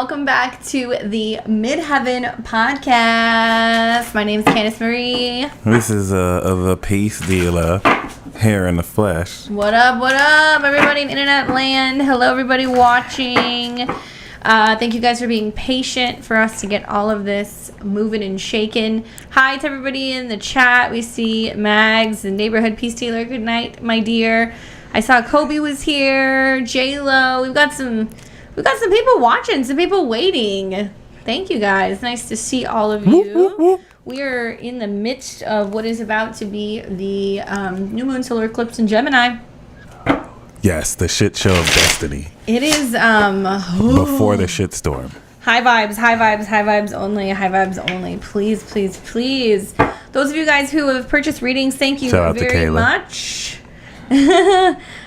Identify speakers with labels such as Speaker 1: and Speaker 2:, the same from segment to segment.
Speaker 1: welcome back to the Midheaven podcast. My name is Candice Marie.
Speaker 2: This is the peace dealer, hair in the flesh.
Speaker 1: What up, everybody in internet land? Hello, everybody watching. Thank you guys for being patient for us to get all of this moving and shaking. Hi to everybody in the chat. We see Mags, the neighborhood peace dealer. Good night, my dear. I saw Kobe was here. J-Lo. We've got some people watching, some people waiting. Thank you guys. Nice to see all of you. We are in the midst of what is about to be the new moon solar eclipse in Gemini.
Speaker 2: Yes, the shit show of destiny.
Speaker 1: It is
Speaker 2: before the shitstorm.
Speaker 1: High vibes only. Please, please, please. Those of you guys who have purchased readings, thank you very much.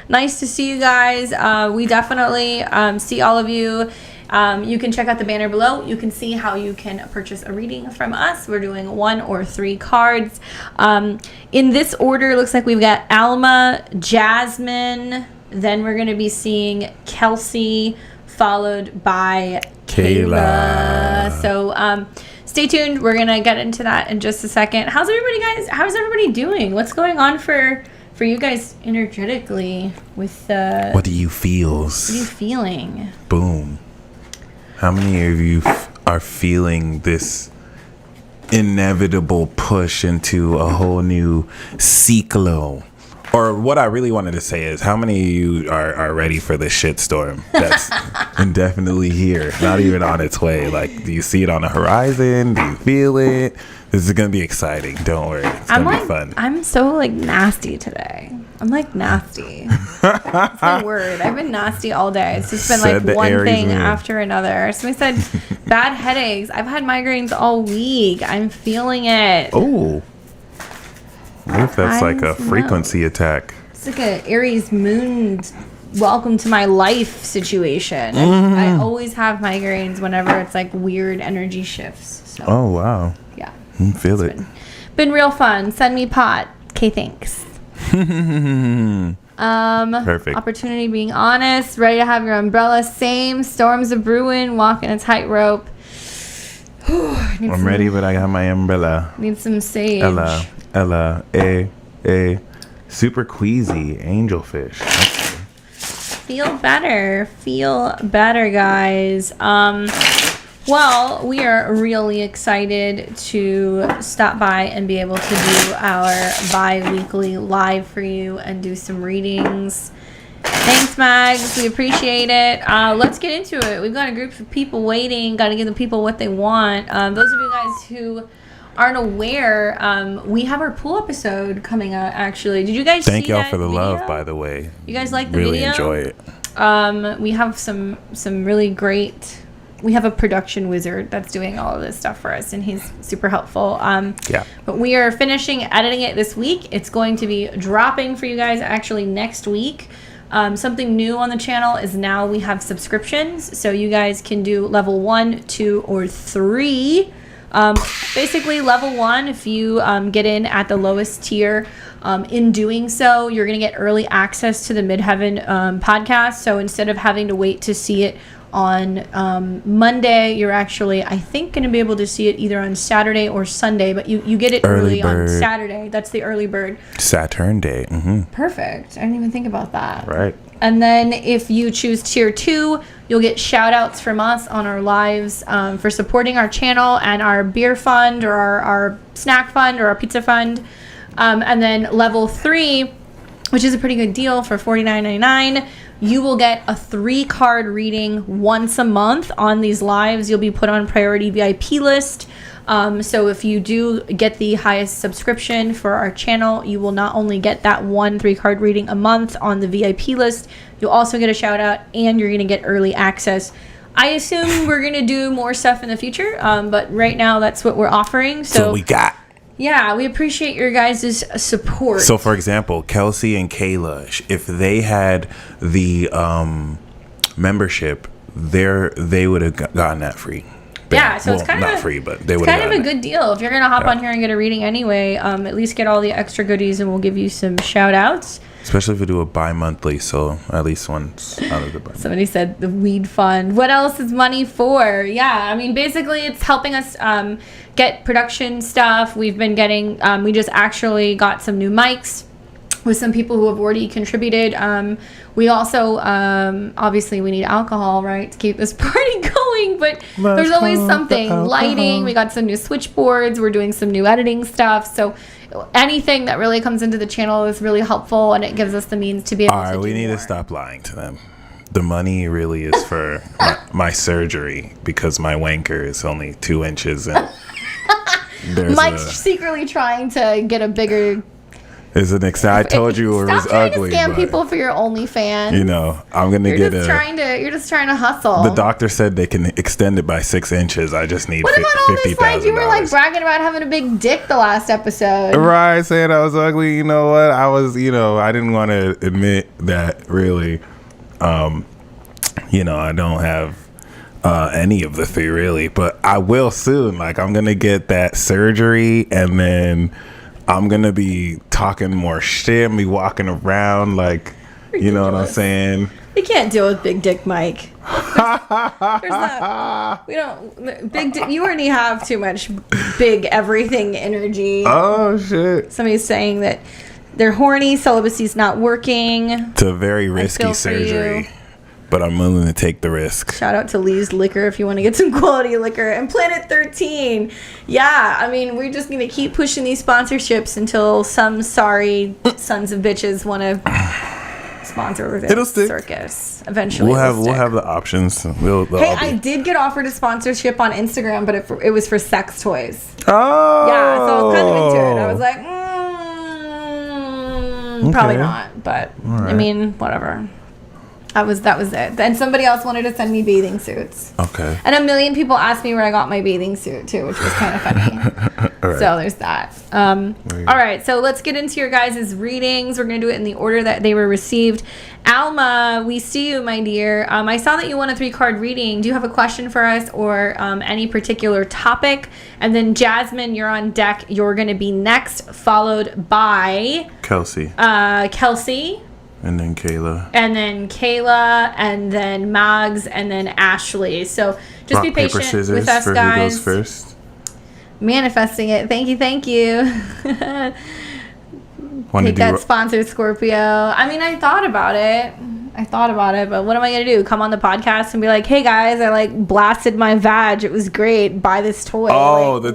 Speaker 1: Nice to see you guys. We definitely see all of you. You can check out the banner below. You can see how you can purchase a reading from us. We're doing 1 or 3 cards. In this order, it looks like we've got Alma, Jasmine, then we're going to be seeing Kelsey, followed by Kayla. So stay tuned. We're going to get into that in just a second. How's everybody, guys? How's everybody doing? What's going on for you guys energetically with
Speaker 2: what do you feel?
Speaker 1: What are you feeling?
Speaker 2: Boom. How many of you are feeling this inevitable push into a whole new ciclo? Or what I really wanted to say is, how many of you are ready for the shitstorm that's indefinitely here, not even on its way? Like, do you see it on the horizon? Do you feel it? This is going to be exciting. Don't worry. It's going to be fun.
Speaker 1: I'm so, nasty today. I'm, nasty. That's my word. I've been nasty all day. It's just been, one
Speaker 2: Aries
Speaker 1: thing
Speaker 2: moon
Speaker 1: after another. Somebody said bad headaches. I've had migraines all week. I'm feeling it.
Speaker 2: Oh. What if that's like a frequency attack?
Speaker 1: It's like an Aries moon welcome to my life situation.
Speaker 2: Mm-hmm.
Speaker 1: I always have migraines whenever it's weird energy shifts. So,
Speaker 2: oh, wow.
Speaker 1: Yeah.
Speaker 2: Feel it.
Speaker 1: Been real fun. Send me pot. Okay, thanks.
Speaker 2: Perfect.
Speaker 1: Opportunity being honest. Ready to have your umbrella. Same. Storms a brewing. Walking a tightrope.
Speaker 2: I'm ready, but I got my umbrella.
Speaker 1: Need some sage.
Speaker 2: Ella, super queasy, angelfish.
Speaker 1: Feel better, guys. Well, we are really excited to stop by and be able to do our bi-weekly live for you and do some readings. Thanks, Mags. We appreciate it. Let's get into it. We've got a group of people waiting. Got to give the people what they want. Those of you guys who aren't aware, we have our pool episode coming out, actually. Did you guys
Speaker 2: Thank
Speaker 1: see
Speaker 2: y'all
Speaker 1: that
Speaker 2: for the
Speaker 1: video?
Speaker 2: love, by the way.
Speaker 1: You guys like the
Speaker 2: really
Speaker 1: video?
Speaker 2: Enjoy it.
Speaker 1: We have some really great... We have a production wizard that's doing all of this stuff for us, and he's super helpful.
Speaker 2: Yeah.
Speaker 1: But we are finishing editing it this week. It's going to be dropping for you guys actually next week. Something new on the channel is now we have subscriptions. So you guys can do level 1, 2, or 3. Basically, level 1, if you get in at the lowest tier, in doing so, you're going to get early access to the Midheaven podcast. So instead of having to wait to see it on Monday, you're actually, I think, going to be able to see it either on Saturday or Sunday, but you get it early on Saturday. That's the early bird.
Speaker 2: Saturn Day. Mm-hmm.
Speaker 1: Perfect. I didn't even think about that.
Speaker 2: Right.
Speaker 1: And then if you choose tier 2, you'll get shout outs from us on our lives for supporting our channel and our beer fund or our snack fund or our pizza fund. And then level 3, which is a pretty good deal for $49.99. You will get a 3-card reading once a month on these lives. You'll be put on priority VIP list. So if you do get the highest subscription for our channel, you will not only get that 1 3-card reading a month on the VIP list, you'll also get a shout out and you're going to get early access. I assume we're going to do more stuff in the future, but right now that's what we're offering. So
Speaker 2: we got.
Speaker 1: Yeah, we appreciate your guys' support.
Speaker 2: So, for example, Kelsey and Kayla, if they had the membership, they would have gotten that free,
Speaker 1: Yeah, so it's kind of
Speaker 2: not free, but they would
Speaker 1: kind of a good deal. If you're gonna hop on here and get a reading anyway, at least get all the extra goodies, and we'll give you some shout outs.
Speaker 2: Especially if we do a bi-monthly, so at least once out of the bi.
Speaker 1: Somebody said the weed fund. What else is money for? Yeah, I mean, basically it's helping us get production stuff. We've been getting, we just actually got some new mics with some people who have already contributed. We also, obviously we need alcohol, right, to keep this party going, but there's always something. Lighting, we got some new switchboards, we're doing some new editing stuff, so anything that really comes into the channel is really helpful, and it gives us the means to be able to do more. All right, we need
Speaker 2: to stop lying to them. The money really is for my surgery, because my wanker is only 2 inches, and
Speaker 1: Mike's secretly trying to get a bigger...
Speaker 2: I told you it was ugly.
Speaker 1: Stop trying to scam people for your OnlyFans.
Speaker 2: You know, I'm gonna
Speaker 1: You're just trying to hustle.
Speaker 2: The doctor said they can extend it by 6 inches. I just need $50,000. What about all this? Like,
Speaker 1: you were like bragging about having a big dick the last episode.
Speaker 2: Right, saying I was ugly. You know what? I was. I didn't want to admit that. Really, I don't have any of the 3 really, but I will soon. Like, I'm gonna get that surgery, and then I'm gonna be talking more shit and be walking around like, ridiculous. You know what I'm saying?
Speaker 1: You can't deal with big dick Mike. There's not, we don't, big dick, you already have too much big everything energy.
Speaker 2: Oh shit.
Speaker 1: Somebody's saying that they're horny, celibacy's not working.
Speaker 2: It's a very risky surgery, but I'm willing to take the risk.
Speaker 1: Shout out to Lee's Liquor if you want to get some quality liquor. And Planet 13. Yeah, I mean, we're just going to keep pushing these sponsorships until some sorry sons of bitches want to sponsor this circus. Eventually,
Speaker 2: we'll have the options.
Speaker 1: I did get offered a sponsorship on Instagram, but it was for sex toys.
Speaker 2: Oh.
Speaker 1: Yeah, so I was kind of into it. I was like, probably not. But, right. I mean, whatever. That was it. Then somebody else wanted to send me bathing suits.
Speaker 2: Okay.
Speaker 1: And a million people asked me where I got my bathing suit too, which was kind of funny. Right. So there's that. All right, so let's get into your guys' readings. We're going to do it in the order that they were received. Alma, we see you, my dear. I saw that you won a 3-card reading. Do you have a question for us or any particular topic? And then Jasmine, you're on deck. You're going to be next, followed by...
Speaker 2: Kelsey. And then Kayla. And
Speaker 1: then Mags, and then Ashley. So just be patient
Speaker 2: paper, scissors
Speaker 1: with us,
Speaker 2: for
Speaker 1: guys.
Speaker 2: Who goes first?
Speaker 1: Manifesting it. Thank you. Take that sponsor, Scorpio. I mean, I thought about it, but what am I going to do? Come on the podcast and be like, hey, guys, I, blasted my vag. It was great. Buy this toy.
Speaker 2: Oh,
Speaker 1: what?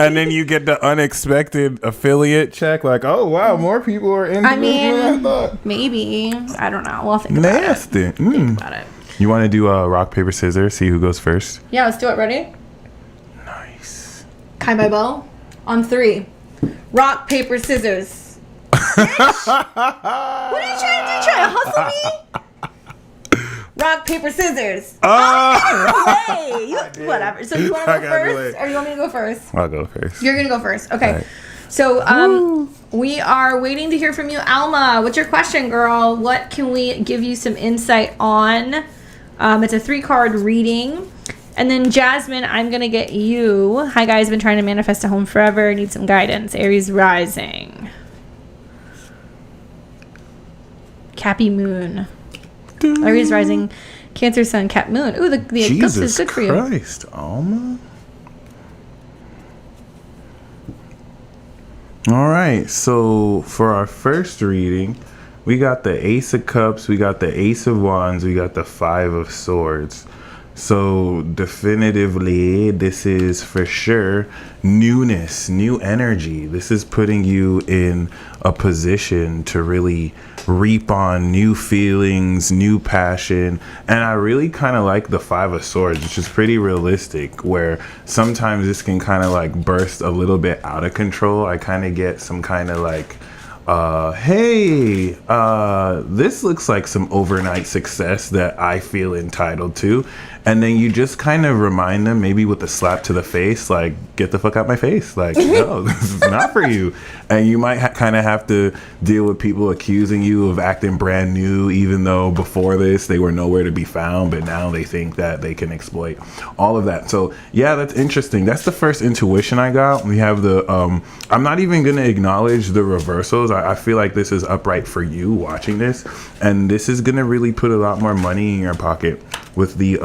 Speaker 2: And then you get the unexpected affiliate check. Like, oh, wow, more people are into this than I thought.
Speaker 1: Maybe. I don't know. We'll think about it. Think about it.
Speaker 2: You want to do rock, paper, scissors? See who goes first?
Speaker 1: Yeah, let's do it. Ready?
Speaker 2: Nice.
Speaker 1: Kai by Bo on 3. Rock, paper, scissors. What are you trying to do? Trying to hustle me? Rock, paper, scissors. Whatever. So you want to go first? Or you want me to go first?
Speaker 2: I'll go first.
Speaker 1: You're going to go first. Okay. Right. So we are waiting to hear from you. Alma, what's your question, girl? What can we give you some insight on? It's a 3-card reading. And then Jasmine, I'm going to get you. Hi, guys. Been trying to manifest a home forever. Need some guidance. Aries rising. Cappy moon. Aries rising. Cancer sun. Cap moon. Ooh, the eclipse is good for you.
Speaker 2: Jesus Christ, Alma. All right. So for our first reading, we got the Ace of Cups. We got the Ace of Wands. We got the 5 of Swords. So definitively, this is for sure newness, new energy. This is putting you in a position to really reap on new feelings, new passion. And I really kind of like the 5 of Swords, which is pretty realistic, where sometimes this can kind of burst a little bit out of control. I kind of get some kind of this looks like some overnight success that I feel entitled to. And then you just kind of remind them, maybe with a slap to the face, like, get the fuck out my face. Like, no, this is not for you. And you might kind of have to deal with people accusing you of acting brand new, even though before this they were nowhere to be found, but now they think that they can exploit all of that. So yeah, that's interesting. That's the first intuition I got. We have the I'm not even going to acknowledge the reversals. I feel like this is upright for you watching this, and this is going to really put a lot more money in your pocket with the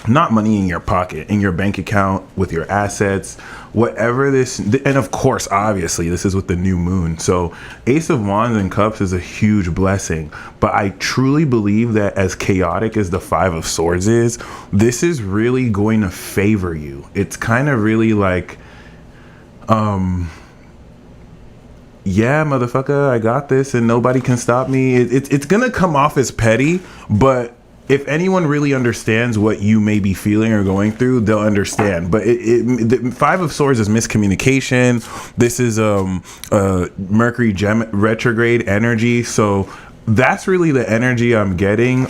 Speaker 2: not money in your pocket, in your bank account, with your assets, whatever this. And of course, obviously, this is with the new moon. So Ace of Wands and Cups is a huge blessing. But I truly believe that as chaotic as the Five of Swords is, this is really going to favor you. It's kind of really like, yeah, motherfucker, I got this and nobody can stop me. It's going to come off as petty, but if anyone really understands what you may be feeling or going through, they'll understand. But the Five of Swords is miscommunication. This is Mercury retrograde energy. So that's really the energy I'm getting.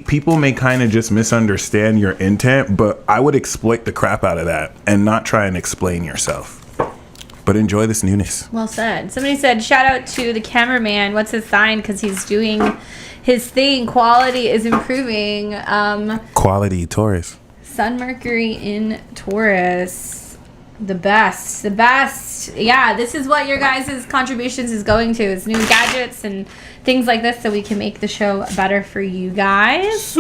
Speaker 2: People may kind of just misunderstand your intent, but I would exploit the crap out of that and not try and explain yourself. But enjoy this newness.
Speaker 1: Well said. Somebody said, shout out to the cameraman. What's his sign? Because he's doing his thing. Quality is improving.
Speaker 2: Quality, Taurus.
Speaker 1: Sun, Mercury in Taurus. The best. Yeah, this is what your guys' contributions is going to. It's new gadgets and things like this so we can make the show better for you guys.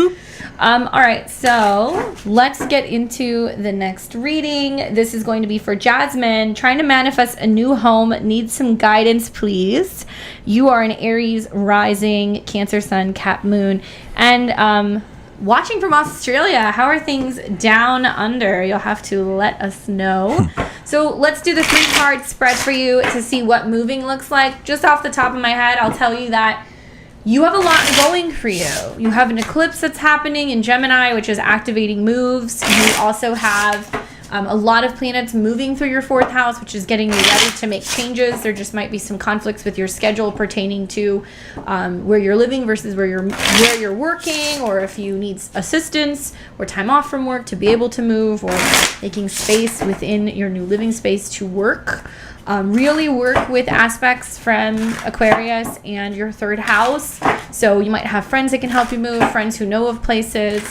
Speaker 1: All right, so let's get into the next reading. This is going to be for Jasmine. Trying to manifest a new home. Needs some guidance, please. You are an Aries rising, Cancer sun, Cap moon, and watching from Australia. How are things down under? You'll have to let us know. So let's do the 3-card spread for you to see what moving looks like. Just off the top of my head, I'll tell you that you have a lot going for you. You have an eclipse that's happening in Gemini, which is activating moves. You also have a lot of planets moving through your 4th house, which is getting you ready to make changes. There just might be some conflicts with your schedule pertaining to where you're living versus where you're working, or if you need assistance or time off from work to be able to move, or making space within your new living space to work. Really work with aspects from Aquarius and your 3rd house. So you might have friends that can help you move, friends who know of places,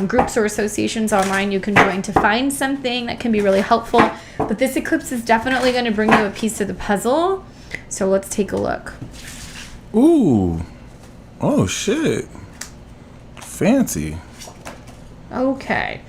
Speaker 1: groups or associations online you can join to find something that can be really helpful. But this eclipse is definitely going to bring you a piece of the puzzle. So let's take a look.
Speaker 2: Ooh. Oh, shit. Fancy.
Speaker 1: Okay.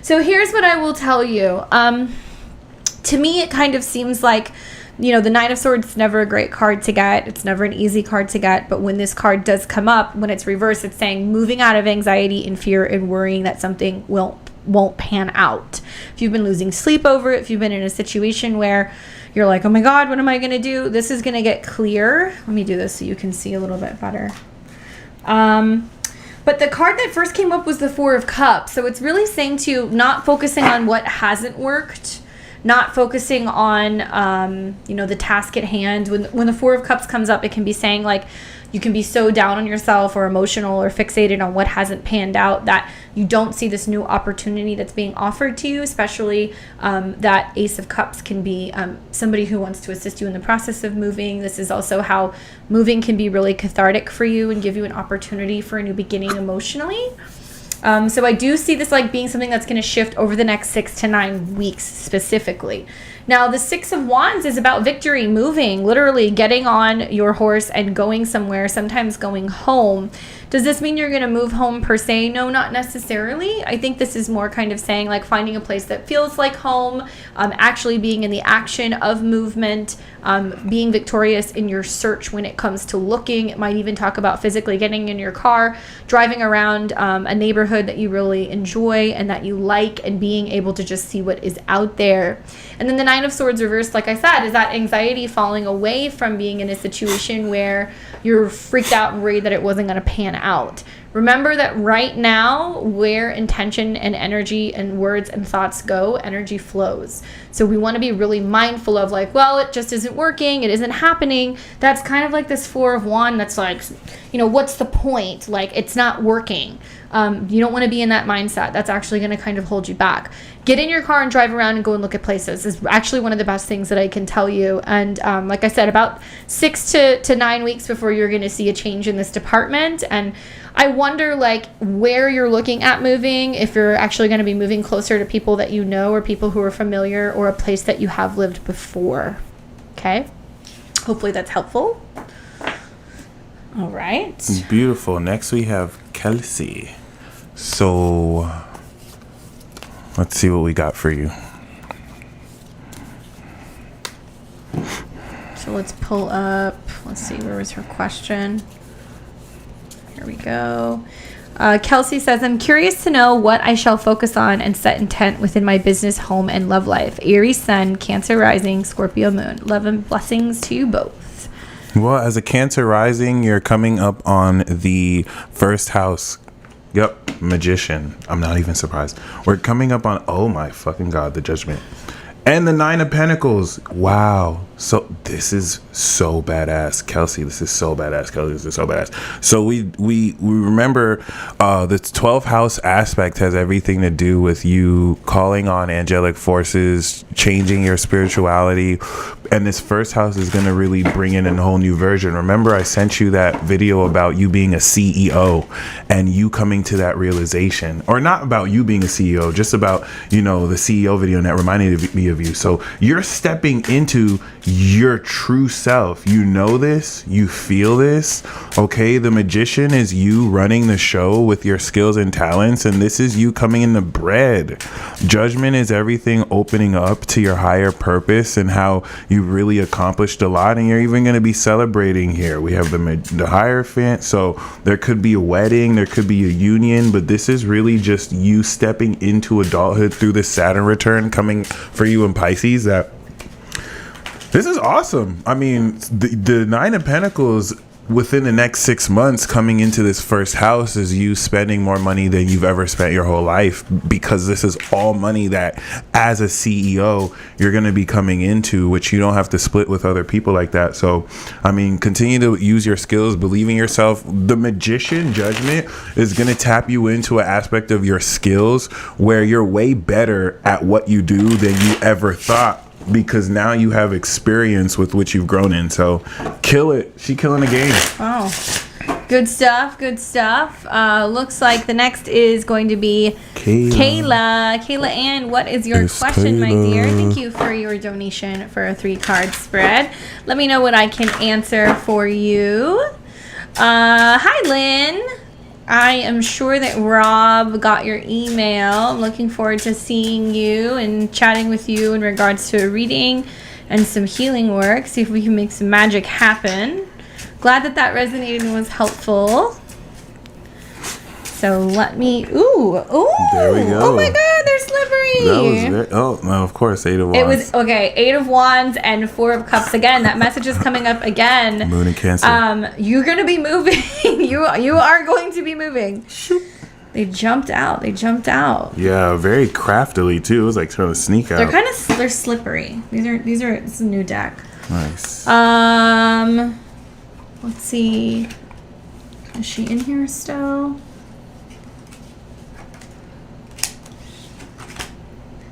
Speaker 1: So here's what I will tell you. To me, it kind of seems like, the Nine of Swords is never a great card to get. It's never an easy card to get. But when this card does come up, when it's reversed, it's saying moving out of anxiety and fear and worrying that something won't pan out. If you've been losing sleep over it, if you've been in a situation where you're like, oh my God, what am I going to do? This is going to get clear. Let me do this so you can see a little bit better. But the card that first came up was the Four of Cups. So it's really saying to not focusing on what hasn't worked, not focusing on, the task at hand. When the Four of Cups comes up, it can be saying like you can be so down on yourself or emotional or fixated on what hasn't panned out that you don't see this new opportunity that's being offered to you, especially that Ace of Cups can be somebody who wants to assist you in the process of moving. This is also how moving can be really cathartic for you and give you an opportunity for a new beginning emotionally. So I do see this like being something that's going to shift over the next 6 to 9 weeks specifically. Now, the Six of Wands is about victory, moving, literally getting on your horse and going somewhere, sometimes going home. Does this mean you're going to move home per se? No, not necessarily. I think this is more kind of saying like finding a place that feels like home, actually being in the action of movement, being victorious in your search when it comes to looking. It might even talk about physically getting in your car, driving around a neighborhood that you really enjoy and that you like, and being able to just see what is out there. And then the Nine of Swords reversed, like I said, is that anxiety falling away from being in a situation where you're freaked out and worried that it wasn't going to pan out. Remember that right now, where intention and energy and words and thoughts go, energy flows. So we want to be really mindful of like, well, it just isn't working. It isn't happening. That's kind of like this Four of Wands that's like, what's the point? Like, it's not working. You don't want to be in that mindset. That's actually going to kind of hold you back. Get in your car and drive around and go and look at places is actually one of the best things that I can tell you. And like I said, about 6 to 9 weeks before you're going to see a change in this department. And I wonder, like, where you're looking at moving, if you're actually going to be moving closer to people that you know or people who are familiar or a place that you have lived before. Okay? Hopefully that's helpful. All right.
Speaker 2: Beautiful. Next we have Kelsey. So let's see what we got for you.
Speaker 1: So let's pull up. Let's see, where was her question? Here we go. Kelsey says, I'm curious to know what I shall focus on and set intent within my business, home, and love life. Aries Sun, Cancer Rising, Scorpio Moon. Love and blessings to you both.
Speaker 2: Well, as a Cancer Rising, you're coming up on the first house. Yep, Magician. I'm not even surprised. We're coming up on, oh my fucking God, the Judgment. And the 9 of Pentacles. Wow. So this is so badass, Kelsey. This is so badass, Kelsey. This is so badass. So we remember the 12th house aspect has everything to do with you calling on angelic forces, changing your spirituality. And this first house is going to really bring in a whole new version. Remember, I sent you that video about you being a CEO and you coming to that realization, or not about you being a CEO, just about, the CEO video, and that reminded me of you. So you're stepping into your true self. You know this, you feel this. Okay, the Magician is you running the show with your skills and talents, and this is you coming in the bread. Judgment is everything opening up to your higher purpose and how you really accomplished a lot, and you're even going to be celebrating here. We have the Hierophant, so there could be a wedding, there could be a union, but this is really just you stepping into adulthood through the Saturn return coming for you in Pisces. This is awesome. I mean, the 9 of Pentacles within the next 6 months coming into this first house is you spending more money than you've ever spent your whole life, because this is all money that as a CEO you're going to be coming into, which you don't have to split with other people like that. So I mean, continue to use your skills, believe in yourself. The Magician Judgment is going to tap you into an aspect of your skills where you're way better at what you do than you ever thought, because now you have experience with which you've grown in. So kill it. She killing the game.
Speaker 1: Oh, good stuff. Looks like the next is going to be Kayla Ann, what is your question, my dear? Thank you for your donation for a 3-card spread. Let me know what I can answer for you. Hi, Lynn. I am sure that Rob got your email. I'm looking forward to seeing you and chatting with you in regards to a reading and some healing work. See if we can make some magic happen. Glad that resonated and was helpful. So let me... Ooh.
Speaker 2: There we go.
Speaker 1: Oh my God, they're slippery.
Speaker 2: That was very... Oh, no, of course, 8 of Wands.
Speaker 1: It was... Okay, 8 of Wands and 4 of Cups again. That message is coming up again.
Speaker 2: Moon and Cancer.
Speaker 1: You're going to be moving. You are going to be moving. Shoop. They jumped out.
Speaker 2: Yeah, very craftily, too. It was like trying to sneak out.
Speaker 1: They're slippery. It's a new deck.
Speaker 2: Nice.
Speaker 1: Let's see. Is she in here still?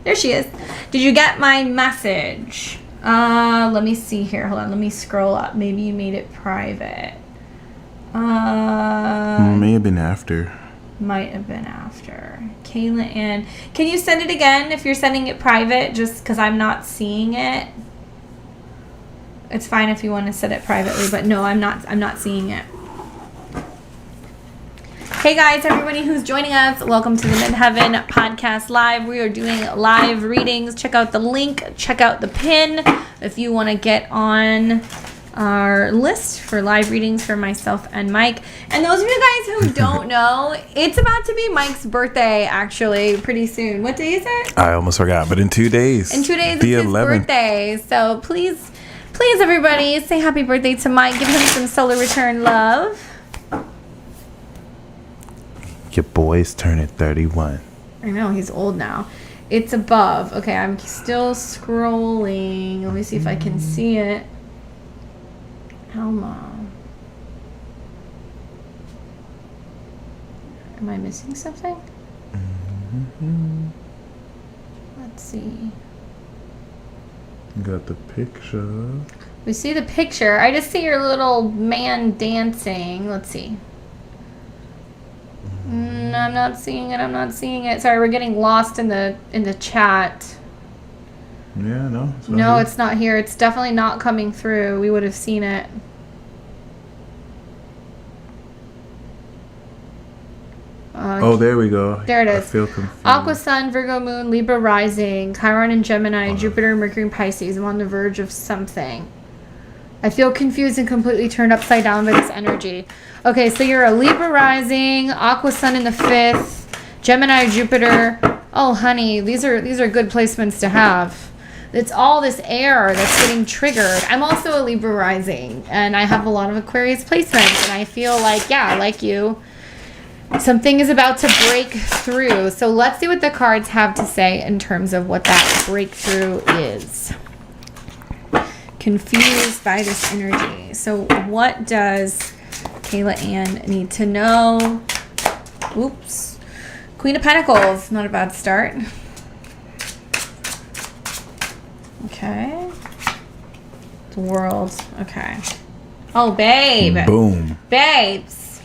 Speaker 1: There she is. Did you get my message? Let me see here. Hold on. Let me scroll up. Maybe you made it private.
Speaker 2: May have been after.
Speaker 1: Might have been after. Kayla Ann. Can you send it again if you're sending it private, just because I'm not seeing it? It's fine if you want to set it privately, but no, I'm not seeing it. Hey guys, everybody who's joining us, welcome to the Midheaven podcast live. We are doing live readings. Check out the link, check out the pin if you want to get on our list for live readings for myself and Mike. And those of you guys who don't know, it's about to be Mike's birthday actually pretty soon. What day is it?
Speaker 2: I almost forgot, but in 2 days.
Speaker 1: In 2 days it's his birthday. So please everybody say happy birthday to Mike. Give him some solar return love.
Speaker 2: Your boy's turning 31.
Speaker 1: I know, he's old now. It's above. Okay, I'm still scrolling. Let me see if I can see it. Elmo. Am I missing something? Let's see.
Speaker 2: You got the picture.
Speaker 1: We see the picture. I just see your little man dancing. Let's see. I'm not seeing it. Sorry, we're getting lost in the chat.
Speaker 2: Yeah, no.
Speaker 1: It's not here. It's definitely not coming through. We would have seen it.
Speaker 2: There we go.
Speaker 1: There it is.
Speaker 2: I feel confused.
Speaker 1: Aqua Sun, Virgo Moon, Libra Rising, Chiron and Gemini, Jupiter, Mercury, and Pisces. I'm on the verge of something. I feel confused and completely turned upside down by this energy. Okay, so you're a Libra Rising, Aqua Sun in the 5th, Gemini, Jupiter. Oh, honey, these are good placements to have. It's all this air that's getting triggered. I'm also a Libra Rising, and I have a lot of Aquarius placements, and I feel like, yeah, like you, something is about to break through. So let's see what the cards have to say in terms of what that breakthrough is. Confused by this energy. So what does Kayla Ann need to know? Oops. Queen of Pentacles. Not a bad start. Okay. The World. Okay. Oh, babe.
Speaker 2: Boom.
Speaker 1: Babes.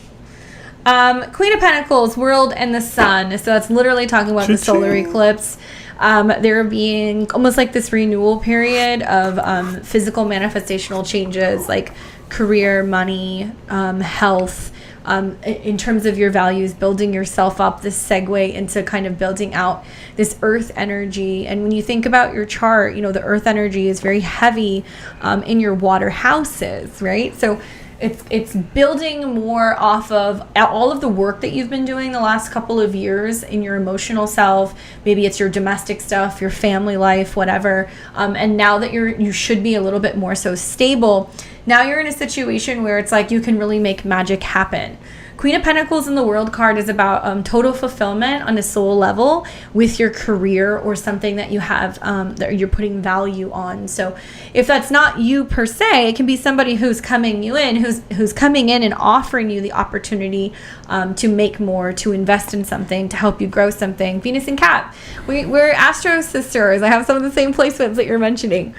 Speaker 1: Queen of Pentacles, World, and the Sun. So that's literally talking about the solar eclipse. There being almost like this renewal period of physical manifestational changes like career, money, health, in terms of your values, building yourself up, this segue into kind of building out this earth energy. And when you think about your chart, the earth energy is very heavy in your water houses, right? So it's building more off of all of the work that you've been doing the last couple of years in your emotional self. Maybe it's your domestic stuff, your family life, whatever. And now that you should be a little bit more so stable, now you're in a situation where it's like you can really make magic happen. Queen of Pentacles in the World card is about total fulfillment on a soul level with your career or something that you have that you're putting value on. So if that's not you per se, it can be somebody who's coming in and offering you the opportunity to make more, to invest in something, to help you grow something. Venus and Cap, we're Astro sisters. I have some of the same placements that you're mentioning.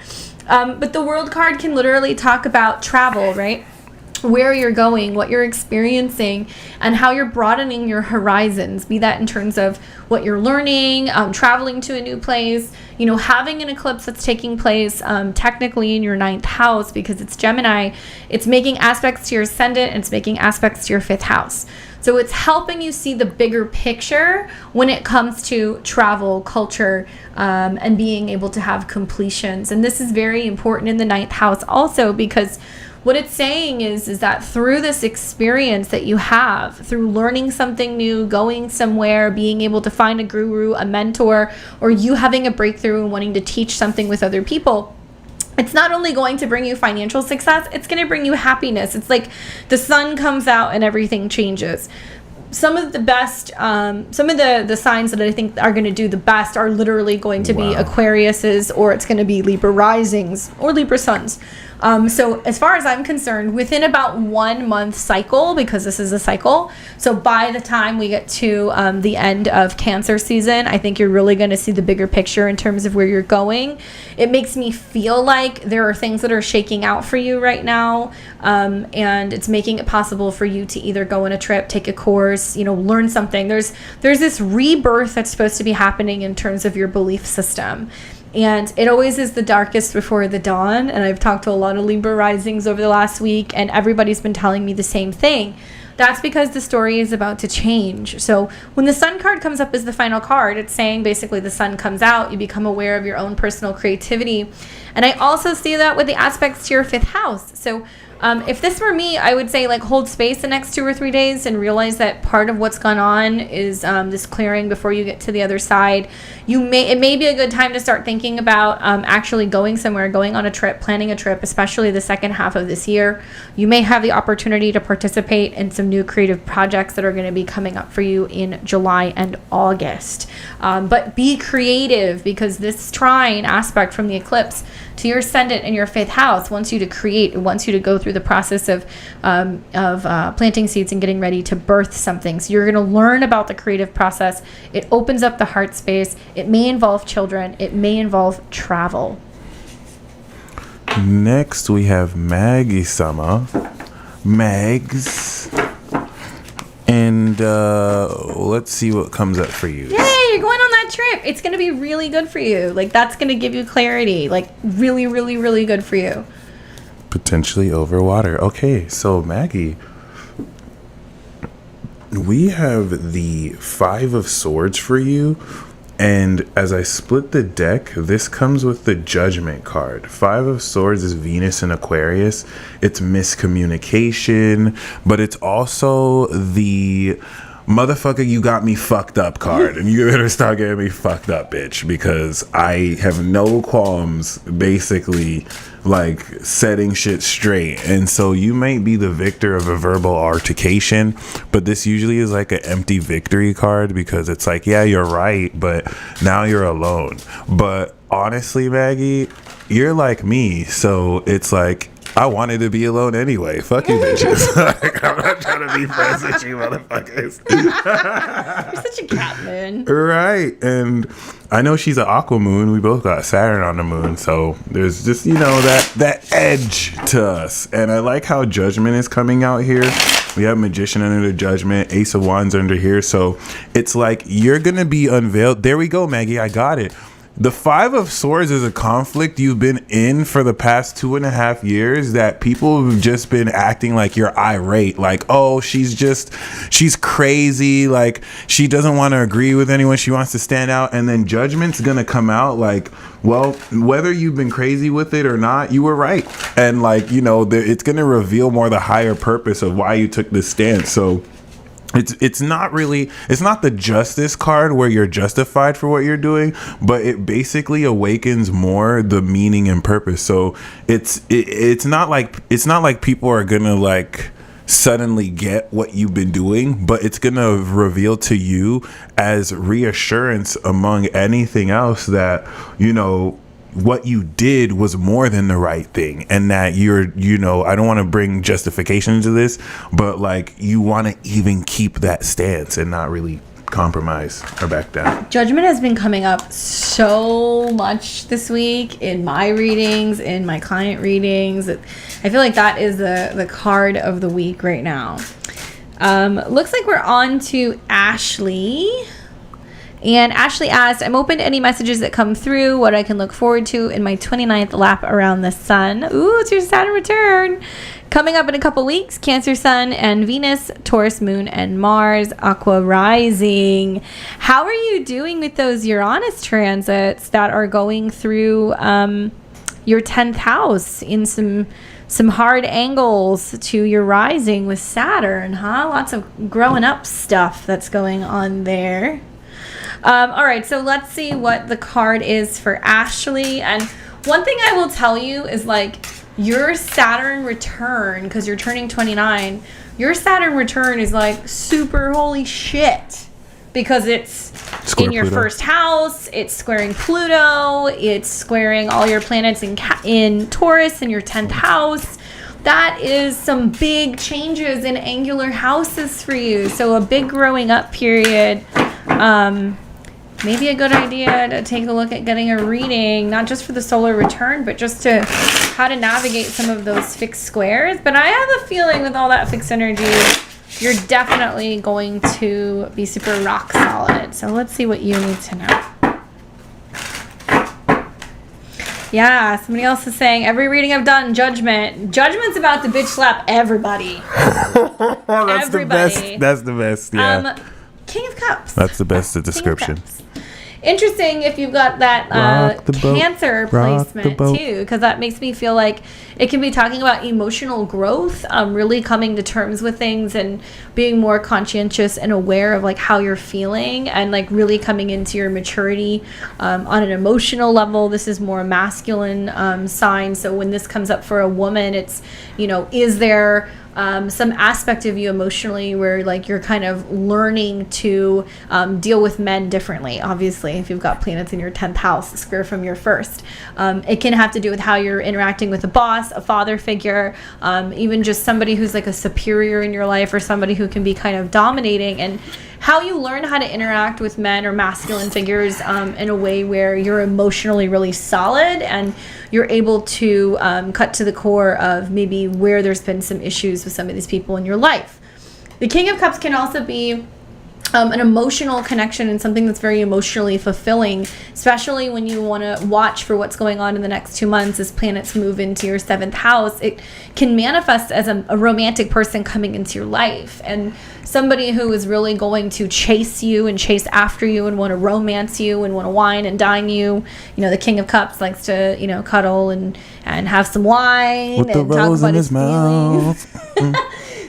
Speaker 1: But the World card can literally talk about travel, right? Where you're going, what you're experiencing, and how you're broadening your horizons, be that in terms of what you're learning, traveling to a new place, having an eclipse that's taking place technically in your 9th house because it's Gemini. It's making aspects to your ascendant and it's making aspects to your 5th house. So it's helping you see the bigger picture when it comes to travel, culture, and being able to have completions. And this is very important in the 9th house also because what it's saying is that through this experience that you have, through learning something new, going somewhere, being able to find a guru, a mentor, or you having a breakthrough and wanting to teach something with other people, it's not only going to bring you financial success, it's going to bring you happiness. It's like the sun comes out and everything changes. Some of the best, some of the signs that I think are going to do the best are literally going to be Aquariuses, or it's going to be Libra risings or Libra suns. So as far as I'm concerned, within about 1 month cycle, because this is a cycle, so by the time we get to the end of Cancer season, I think you're really going to see the bigger picture in terms of where you're going. It makes me feel like there are things that are shaking out for you right now, and it's making it possible for you to either go on a trip, take a course, learn something. There's this rebirth that's supposed to be happening in terms of your belief system. And it always is the darkest before the dawn. And I've talked to a lot of Libra risings over the last week, and everybody's been telling me the same thing. That's because the story is about to change. So when the sun card comes up as the final card, it's saying basically the sun comes out, you become aware of your own personal creativity. And I also see that with the aspects to your 5th house. So if this were me, I would say hold space the next 2 or 3 days and realize that part of what's gone on is this clearing before you get to the other side. It may be a good time to start thinking about actually going somewhere, going on a trip, planning a trip, especially the second half of this year. You may have the opportunity to participate in some new creative projects that are going to be coming up for you in July and August. But be creative, because this trine aspect from the eclipse to your ascendant in your 5th house wants you to create, it wants you to go through through the process of planting seeds and getting ready to birth something. So you're going to learn about the creative process. It opens up the heart space. It may involve children. It may involve travel.
Speaker 2: Next, we have Maggie-sama. Mags. And let's see what comes up for you.
Speaker 1: Yay, you're going on that trip. It's going to be really good for you. Like, that's going to give you clarity. Like, really, really, really good for you.
Speaker 2: Potentially over water. Okay, so Maggie, we have the 5 of Swords for you. And as I split the deck, this comes with the Judgment card. 5 of Swords is Venus in Aquarius. It's miscommunication, but it's also the motherfucker, you got me fucked up card. And you better start getting me fucked up, bitch, because I have no qualms basically like setting shit straight. And so you might be the victor of a verbal altercation, but this usually is like an empty victory card, because it's like, yeah, you're right, but now you're alone. But honestly, Maggie, you're like me, so it's like, I wanted to be alone anyway. Fuck you, bitches. Like, I'm not trying to be friends with you, motherfuckers.
Speaker 1: You're such a cat moon.
Speaker 2: Right. And I know she's an aqua moon. We both got Saturn on the moon. So there's just, you know, that edge to us. And I like how Judgment is coming out here. We have Magician under the Judgment, Ace of Wands under here. So it's like you're going to be unveiled. There we go, Maggie. I got it. The 5 of Swords is a conflict you've been in for the past 2.5 years, that people have just been acting like you're irate. Like, oh, she's crazy. Like, she doesn't want to agree with anyone. She wants to stand out. And then Judgment's going to come out like, well, whether you've been crazy with it or not, you were right. And like, you know, it's going to reveal more the higher purpose of why you took this stance. So it's not the Justice card where you're justified for what you're doing, but it basically awakens more the meaning and purpose. So it's not like people are gonna like suddenly get what you've been doing, but it's gonna reveal to you as reassurance among anything else that, you know, what you did was more than the right thing, and that you're, you know, I don't want to bring justification to this, but like you want to even keep that stance and not really compromise or back down.
Speaker 1: Judgment has been coming up so much this week in my readings, in my client readings. I feel like that is the card of the week right now. Looks like we're on to Ashley. And Ashley asked, I'm open to any messages that come through, what I can look forward to in my 29th lap around the sun. Ooh, it's your Saturn return. Coming up in a couple weeks, Cancer Sun and Venus, Taurus Moon and Mars, Aqua Rising. How are you doing with those Uranus transits that are going through your 10th house in some hard angles to your rising with Saturn, huh? Lots of growing up stuff that's going on there. All right, so let's see what the card is for Ashley. And one thing I will tell you is like your Saturn return, because you're turning 29, your Saturn return is like super holy shit, because it's in your first house, it's squaring Pluto, it's squaring all your planets in Taurus in your 10th house. That is some big changes in angular houses for you. So a big growing up period. Maybe a good idea to take a look at getting a reading, not just for the solar return, but just to how to navigate some of those fixed squares. But I have a feeling with all that fixed energy, you're definitely going to be super rock solid. So let's see what you need to know. Yeah, somebody else is saying, every reading I've done, Judgment's about to bitch slap everybody.
Speaker 2: That's everybody. That's the best, yeah.
Speaker 1: King of Cups.
Speaker 2: That's the best description.
Speaker 1: Interesting if you've got that Cancer placement too, because that makes me feel like it can be talking about emotional growth, really coming to terms with things and being more conscientious and aware of like how you're feeling, and like really coming into your maturity on an emotional level. This is more masculine sign. So when this comes up for a woman, it's, you know, is there some aspect of you emotionally where like you're kind of learning to deal with men differently. Obviously, if you've got planets in your 10th house square from your first, it can have to do with how you're interacting with a boss, a father figure, even just somebody who's like a superior in your life, or somebody who can be kind of dominating, and how you learn how to interact with men or masculine figures in a way where you're emotionally really solid and you're able to cut to the core of maybe where there's been some issues with some of these people in your life. The King of Cups can also be an emotional connection and something that's very emotionally fulfilling, especially when you want to watch for what's going on in the next 2 months as planets move into your 7th house. It can manifest as a romantic person coming into your life, and somebody who is really going to chase you and chase after you and want to romance you and want to wine and dine you. You know, the King of Cups likes to, you know, cuddle and have some wine
Speaker 2: with
Speaker 1: and
Speaker 2: the
Speaker 1: talk
Speaker 2: rose
Speaker 1: about
Speaker 2: in his mouth.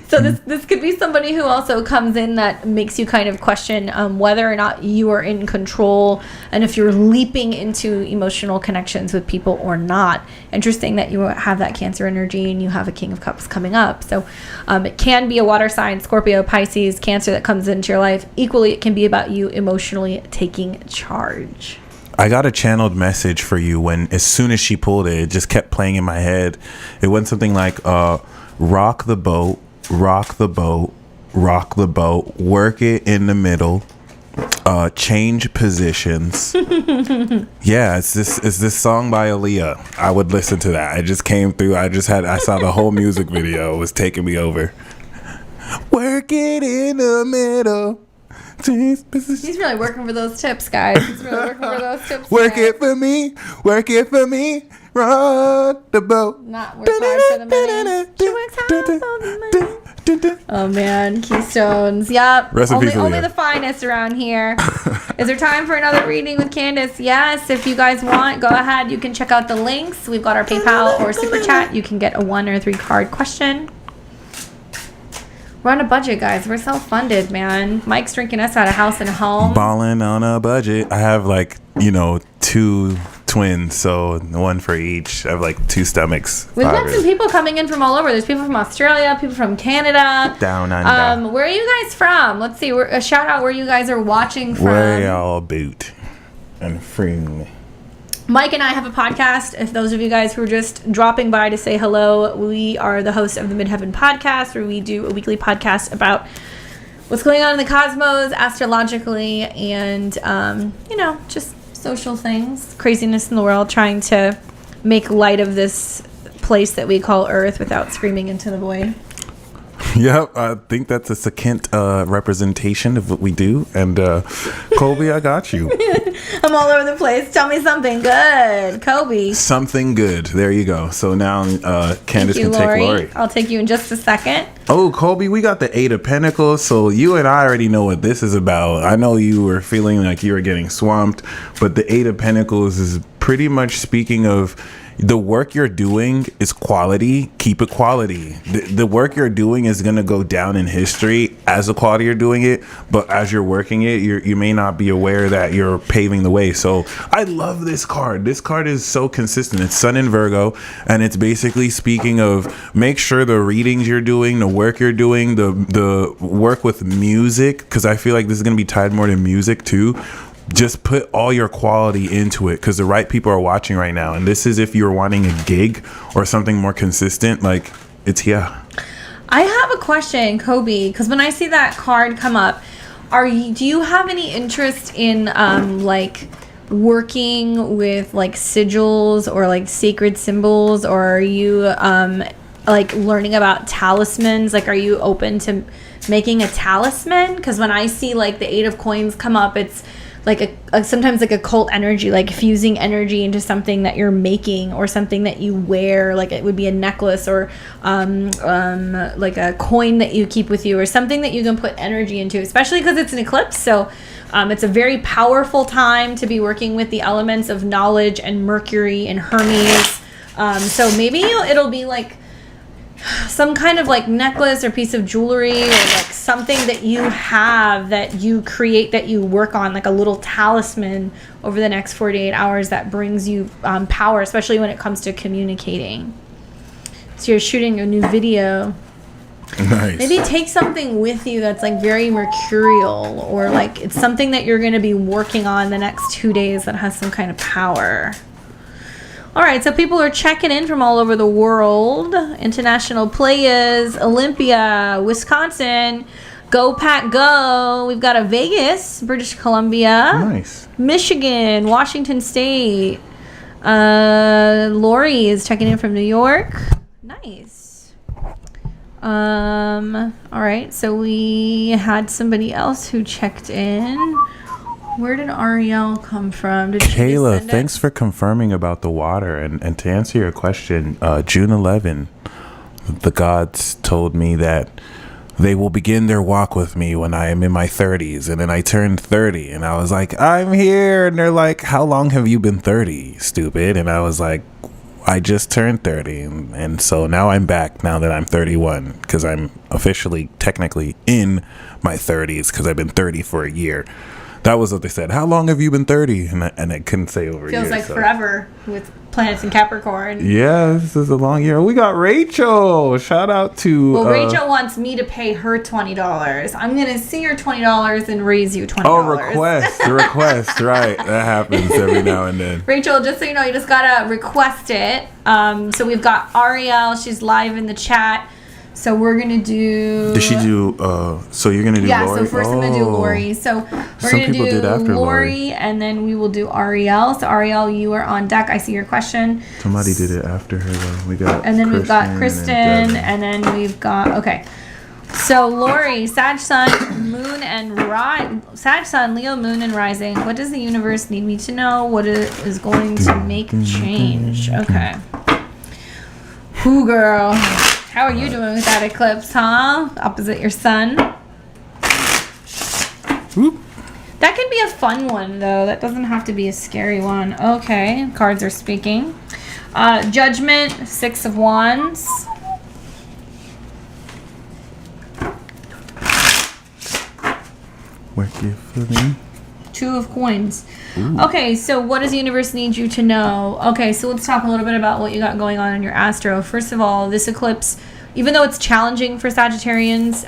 Speaker 1: So this could be somebody who also comes in that makes you kind of question whether or not you are in control and if you're leaping into emotional connections with people or not. Interesting that you have that Cancer energy and you have a King of Cups coming up. So it can be a water sign, Scorpio, Pisces, Cancer that comes into your life. Equally, it can be about you emotionally taking charge.
Speaker 2: I got a channeled message for you when, as soon as she pulled it, it just kept playing in my head. It went something like, rock the boat, rock the boat, rock the boat, work it in the middle, change positions. Yeah, it's this song by Aaliyah. I would listen to that. I just came through. I saw the whole music video. It was taking me over. Work it in the middle.
Speaker 1: He's really working for those tips, guys. He's really working for those tips.
Speaker 2: Work it for me. Work it for me. Rock the boat.
Speaker 1: Not work hard for the money. She works hard for the money. Oh man, keystones. Yep. Only the finest around here. Is there time for another reading with Candace? Yes. If you guys want, go ahead. You can check out the links. We've got our PayPal or Super Chat. You can get a 1 or 3 card question. We're on a budget, guys. We're self-funded, man. Mike's drinking us out of house and home.
Speaker 2: Balling on a budget. I have 2 twins, so 1 for each. I have 2 stomachs.
Speaker 1: We've got some people coming in from all over. There's people from Australia, people from Canada.
Speaker 2: Down under.
Speaker 1: Where are you guys from? Let's see. A shout out where you guys are watching from.
Speaker 2: Where y'all boot and from.
Speaker 1: Mike and I have a podcast. If those of you guys who are just dropping by to say hello, we are the hosts of the Midheaven podcast, where we do a weekly podcast about what's going on in the cosmos, astrologically, and, just social things, craziness in the world, trying to make light of this place that we call Earth without screaming into the void.
Speaker 2: Yep, I think that's a succinct representation of what we do. And Colby, I got you.
Speaker 1: I'm all over the place. Tell me something good, Colby.
Speaker 2: Something good. There you go. So now Candace can take Lori.
Speaker 1: I'll take you in just a second.
Speaker 2: Oh, Colby, we got the 8 of Pentacles. So you and I already know what this is about. I know you were feeling like you were getting swamped, but the 8 of Pentacles is pretty much speaking of the work you're doing is quality. Keep it quality. The work you're doing is going to go down in history as the quality you're doing it. But as you're working it, you may not be aware that you're paving the way. So I love this card. This card is so consistent. It's Sun in Virgo. And it's basically speaking of make sure the readings you're doing, the work you're doing, the work with music, because I feel like this is going to be tied more to music too. Just put all your quality into it, because the right people are watching right now. And this is if you're wanting a gig or something more consistent, it's here.
Speaker 1: I have a question, Kobe, because when I see that card come up, do you have any interest in working with sigils or sacred symbols, or are you learning about talismans? Are you open to making a talisman? Because when I see the 8 of coins come up, it's sometimes a cult energy, fusing energy into something that you're making or something that you wear, it would be a necklace or a coin that you keep with you or something that you can put energy into, especially because it's an eclipse. So it's a very powerful time to be working with the elements of knowledge and Mercury and Hermes. So maybe it'll be some kind of necklace or piece of jewelry or something that you have, that you create, that you work on, a little talisman over the next 48 hours that brings you power, especially when it comes to communicating. So you're shooting a new video.
Speaker 2: Nice.
Speaker 1: Maybe take something with you that's like very mercurial, or like it's something that you're going to be working on the next 2 days that has some kind of power. All right, so people are checking in from all over the world. International players, Olympia, Wisconsin, Go Pack Go. We've got a Vegas, British Columbia.
Speaker 2: Nice.
Speaker 1: Michigan, Washington State. Lori is checking in from New York. Nice. All right, so we had somebody else who checked in. Where did Ariel come from? Did
Speaker 2: Kayla, thanks for confirming about the water. And to answer your question, June 11, the gods told me that they will begin their walk with me when I am in my 30s. And then I turned 30 and I was like, I'm here. And they're like, how long have you been 30, stupid? And I was like, I just turned 30. And so now I'm back now that I'm 31, because I'm officially technically in my 30s because I've been 30 for a year. That was what they said. How long have you been 30? And I couldn't say over a year.
Speaker 1: Feels like forever with planets in Capricorn.
Speaker 2: Yeah, this is a long year. We got Rachel. Shout out to...
Speaker 1: Well, Rachel wants me to pay her $20. I'm going to see your $20 and raise you $20.
Speaker 2: Oh, request. Right. That happens every now and then.
Speaker 1: Rachel, just so you know, you just got to request it. So we've got Ariel. She's live in the chat. So we're going to do...
Speaker 2: Did she do... so you're going to do Lori?
Speaker 1: Yeah, so first I'm going to do Lori. So we're going to do Lori, and then we will do Ariel. So Ariel, you are on deck. I see your question.
Speaker 2: Somebody did it after her, though. We got
Speaker 1: And then we've got Kristen, and then we've got... Okay. So Lori, Sag Sun, Moon, and Sag Sun, Leo, Moon, and Rising. What does the universe need me to know? What is going to make change? Okay. Whoo, girl. How are you doing with that eclipse, huh? Opposite your sun.
Speaker 2: Whoop.
Speaker 1: That can be a fun one, though. That doesn't have to be a scary one. Okay, cards are speaking. Judgment, 6 of Wands.
Speaker 2: Work it for me.
Speaker 1: 2 of Coins.
Speaker 2: Ooh.
Speaker 1: Okay, so what does the universe need you to know? Okay, so let's talk a little bit about what you got going on in your astro. First of all, this eclipse, even though it's challenging for Sagittarians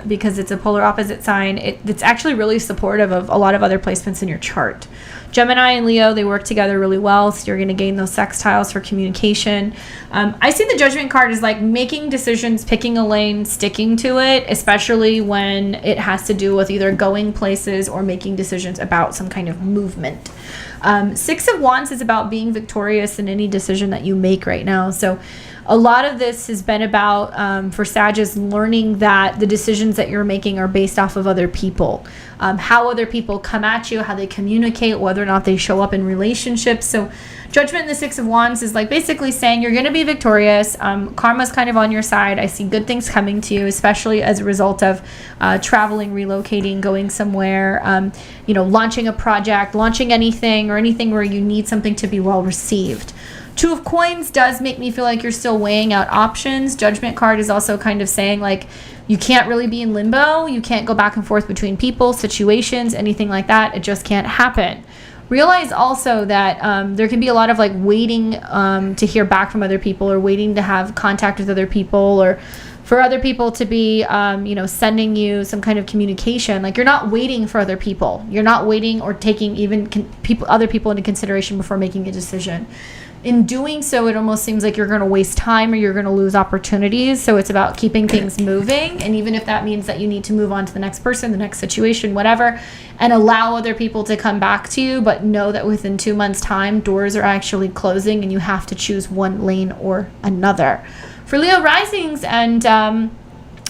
Speaker 1: because it's a polar opposite sign, it's actually really supportive of a lot of other placements in your chart. Gemini and Leo, they work together really well, so you're going to gain those sextiles for communication. I see the Judgment card as like making decisions, picking a lane, sticking to it, especially when it has to do with either going places or making decisions about some kind of movement. 6 of Wands is about being victorious in any decision that you make right now. So a lot of this has been about, for Sagittarius, learning that the decisions that you're making are based off of other people. How other people come at you, how they communicate, whether or not they show up in relationships. So Judgment in the 6 of Wands is like basically saying you're going to be victorious. Karma's kind of on your side. I see good things coming to you, especially as a result of traveling, relocating, going somewhere, launching a project, launching anything, or anything where you need something to be well received. 2 of Coins does make me feel like you're still weighing out options. Judgment card is also kind of saying like you can't really be in limbo. You can't go back and forth between people, situations, anything like that. It just can't happen. Realize also that there can be a lot of like waiting to hear back from other people, or waiting to have contact with other people, or for other people to be, sending you some kind of communication. Like you're not waiting for other people. You're not waiting or taking even other people into consideration before making a decision. In doing so, it almost seems like you're going to waste time or you're going to lose opportunities. So it's about keeping things moving. And even if that means that you need to move on to the next person, the next situation, whatever, and allow other people to come back to you, but know that within 2 months' time, doors are actually closing and you have to choose one lane or another. For Leo risings and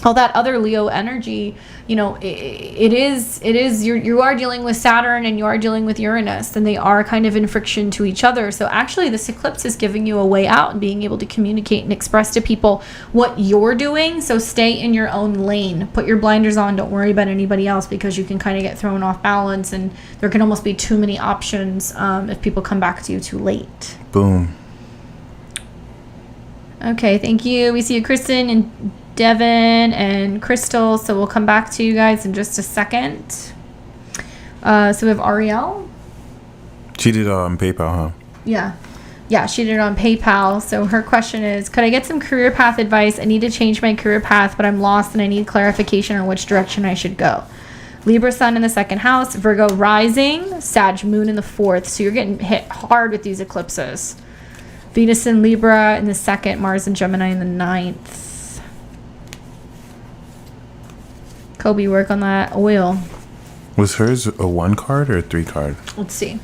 Speaker 1: all that other Leo energy, it is you are dealing with Saturn and you are dealing with Uranus, and they are kind of in friction to each other. So actually this eclipse is giving you a way out and being able to communicate and express to people what you're doing. So stay in your own lane, put your blinders on, don't worry about anybody else, because you can kind of get thrown off balance and there can almost be too many options if people come back to you too late.
Speaker 2: Boom.
Speaker 1: Okay, thank you. We see you, Kristen and Devin and Crystal. So we'll come back to you guys in just a second. So we have Ariel.
Speaker 2: She did on PayPal, huh?
Speaker 1: Yeah. Yeah, she did it on PayPal. So her question is, could I get some career path advice? I need to change my career path, but I'm lost and I need clarification on which direction I should go. Libra sun in the 2nd house, Virgo rising, Sag moon in the 4th. So you're getting hit hard with these eclipses. Venus in Libra in the 2nd, Mars and Gemini in the 9th. Kobe, work on that oil.
Speaker 2: Was hers a 1 card or a 3 card?
Speaker 1: Let's see.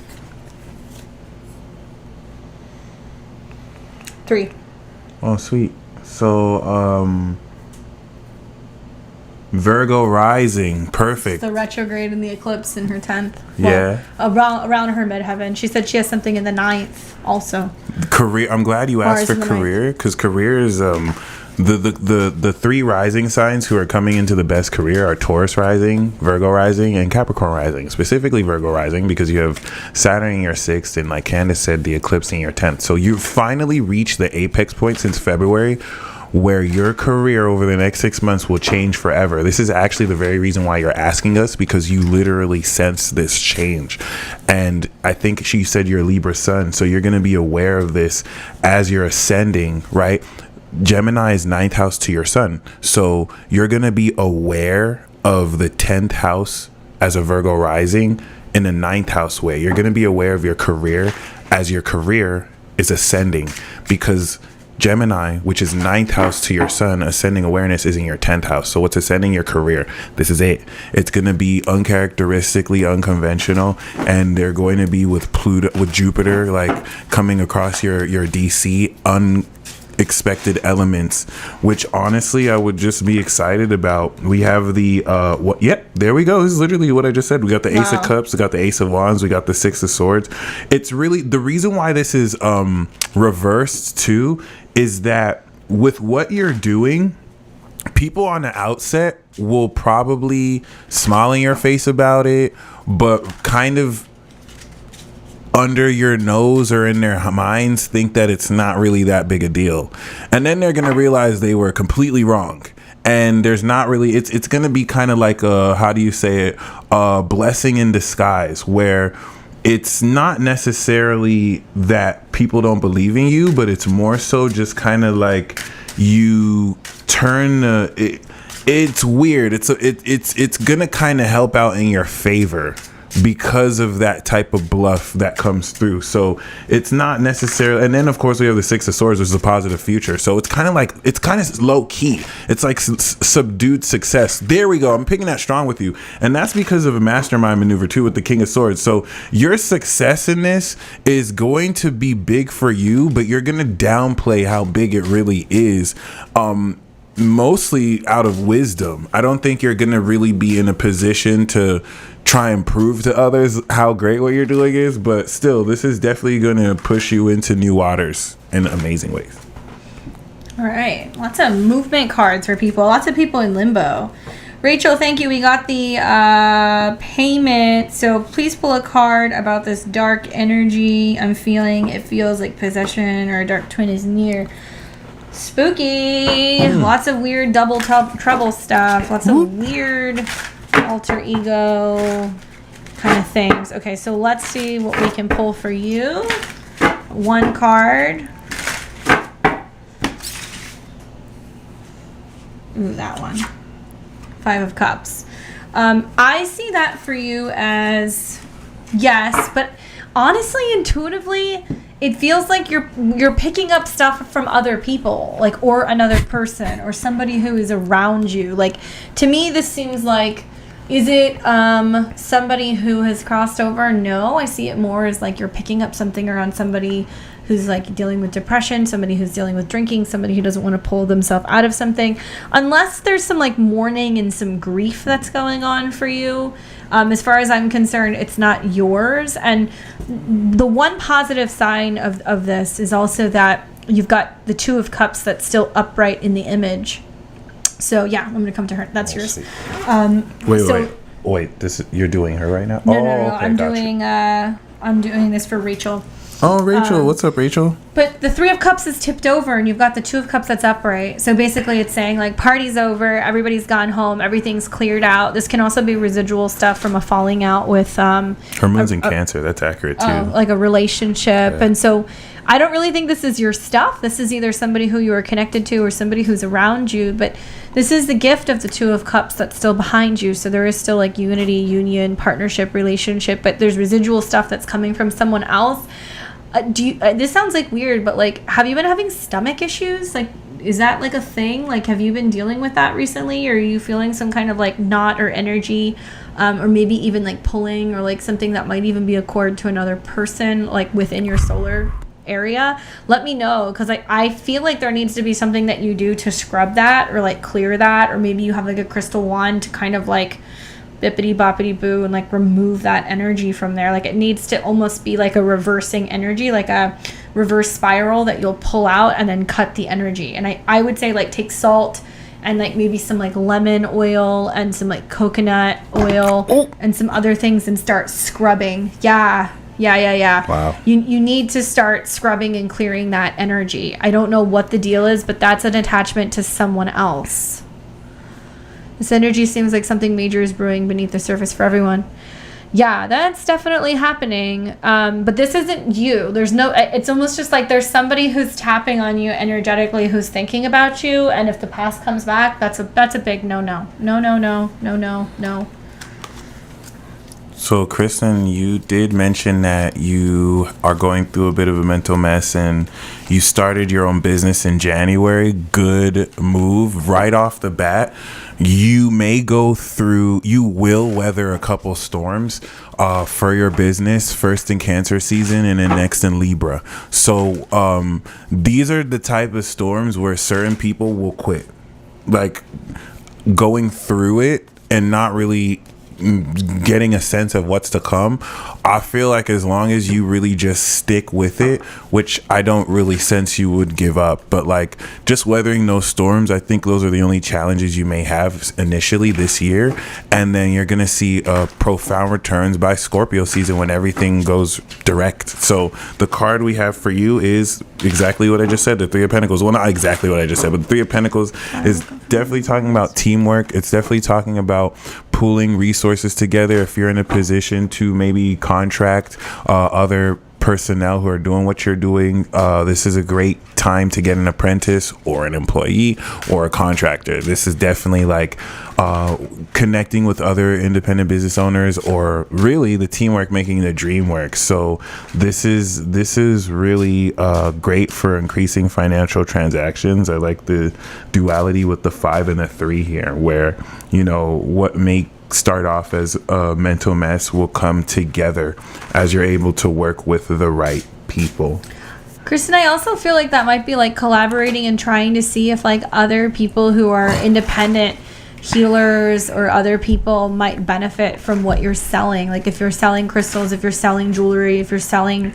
Speaker 1: 3.
Speaker 2: Oh, sweet. So, Virgo rising, perfect.
Speaker 1: The retrograde and the eclipse in her 10th.
Speaker 2: Well,
Speaker 1: yeah. Around her midheaven. She said she has something in the 9th also.
Speaker 2: Career. I'm glad you asked for career, because career is the 3 rising signs who are coming into the best career are Taurus rising, Virgo rising, and Capricorn rising. Specifically Virgo rising, because you have Saturn in your 6th and, like Candace said, the eclipse in your 10th. So you finally reached the apex point since February, where your career over the next 6 months will change forever. This is actually the very reason why you're asking us, because you literally sense this change. And I think she said you're Libra sun, so you're going to be aware of this as you're ascending, right? Gemini is 9th house to your sun. So you're going to be aware of the 10th house as a Virgo rising in a 9th house way. You're going to be aware of your career as your career is ascending, because Gemini, which is 9th house to your sun, ascending awareness is in your 10th house. So what's ascending your career? This is it. It's going to be uncharacteristically unconventional, and they're going to be with Pluto, with Jupiter, like coming across your DC, unexpected elements, which honestly I would just be excited about. We have the there we go. This is literally what I just said. We got the Ace of Cups, we got the Ace of Wands, we got the 6 of Swords. It's really the reason why this is reversed too, is that with what you're doing, people on the outset will probably smile in your face about it, but kind of under your nose or in their minds think that it's not really that big a deal. And then they're going to realize they were completely wrong. And there's not really, it's going to be kind of like a, how do you say it, a blessing in disguise, where it's not necessarily that people don't believe in you, but it's more so just kind of like you turn it's weird. It's going to kind of help out in your favor because of that type of bluff that comes through. So it's not necessarily, and then of course we have the 6 of Swords, which is a positive future. So it's kind of low key. It's like subdued success. There we go. I'm picking that strong with you. And that's because of a mastermind maneuver too with the King of Swords. So your success in this is going to be big for you, but you're going to downplay how big it really is. Mostly out of wisdom. I don't think you're going to really be in a position to try and prove to others how great what you're doing is, but still, this is definitely going to push you into new waters in amazing ways.
Speaker 1: All right. Lots of movement cards for people. Lots of people in limbo. Rachel, thank you. We got the payment. So please pull a card about this dark energy I'm feeling. It feels like possession or a dark twin is near. Spooky. Lots of weird double trouble stuff. Lots of weird alter ego kind of things. Okay, so let's see what we can pull for you. One card. Ooh, that one. 5 of Cups. I see that for you as yes, but honestly, intuitively, it feels like you're picking up stuff from other people, like, or another person or somebody who is around you. Like, to me, this seems like, is it somebody who has crossed over? No, I see it more as like you're picking up something around somebody who's like dealing with depression, somebody who's dealing with drinking, somebody who doesn't want to pull themselves out of something, unless there's some like mourning and some grief that's going on for you. As far as I'm concerned, it's not yours. And the one positive sign of this is also that you've got the 2 of Cups that's still upright in the image. So yeah, I'm going to come to her. That's yours.
Speaker 2: Wait. This you're doing her right now?
Speaker 1: No. Okay, I'm doing this for Rachel.
Speaker 2: Oh, Rachel. What's up, Rachel?
Speaker 1: But the 3 of Cups is tipped over, and you've got the 2 of Cups that's upright. So basically it's saying, like, party's over, everybody's gone home, everything's cleared out. This can also be residual stuff from a falling out with...
Speaker 2: Her moon's in Cancer. That's accurate, too.
Speaker 1: Like a relationship. Yeah. And so I don't really think this is your stuff. This is either somebody who you are connected to or somebody who's around you. But this is the gift of the Two of Cups that's still behind you. So there is still like unity, union, partnership, relationship. But there's residual stuff that's coming from someone else. This sounds like weird, but like, have you been having stomach issues? Like, is that like a thing? Like, have you been dealing with that recently? Or are you feeling some kind of like knot or energy, or maybe even like pulling, or like something that might even be a cord to another person, like within your solar area? Let me know, because I feel like there needs to be something that you do to scrub that, or like clear that, or maybe you have like a crystal wand to kind of like bippity boppity boo and like remove that energy from there. Like, it needs to almost be like a reversing energy, like a reverse spiral that you'll pull out and then cut the energy. And I would say like take salt and like maybe some like lemon oil and some like coconut oil and some other things and start scrubbing. Yeah.
Speaker 2: Wow.
Speaker 1: You need to start scrubbing and clearing that energy. I don't know what the deal is, but that's an attachment to someone else. This energy seems like something major is brewing beneath the surface for everyone. Yeah, that's definitely happening. But this isn't you. It's almost just like there's somebody who's tapping on you energetically, who's thinking about you. And if the past comes back, that's a big no.
Speaker 2: So, Kristen, you did mention that you are going through a bit of a mental mess, and you started your own business in January. Good move right off the bat. You will weather a couple storms for your business, first in Cancer season and then next in Libra. So these are the type of storms where certain people will quit, like going through it and not really getting a sense of what's to come. I feel like as long as you really just stick with it, which I don't really sense you would give up, but like just weathering those storms, I think those are the only challenges you may have initially this year. And then you're going to see profound returns by Scorpio season when everything goes direct. So the card we have for you is exactly what I just said, the Three of Pentacles. Well, not exactly what I just said, but the Three of Pentacles is definitely talking about teamwork. It's definitely talking about pooling resources together. If you're in a position to maybe contract other personnel who are doing what you're doing, this is a great time to get an apprentice or an employee or a contractor. This is definitely like connecting with other independent business owners, or really the teamwork making the dream work. So this is really great for increasing financial transactions. I like the duality with the 5 and the 3 here, where what may start off as a mental mess will come together as you're able to work with the right people.
Speaker 1: Kristen, I also feel like that might be like collaborating and trying to see if like other people who are independent healers or other people might benefit from what you're selling. Like if you're selling crystals, if you're selling jewelry, if you're selling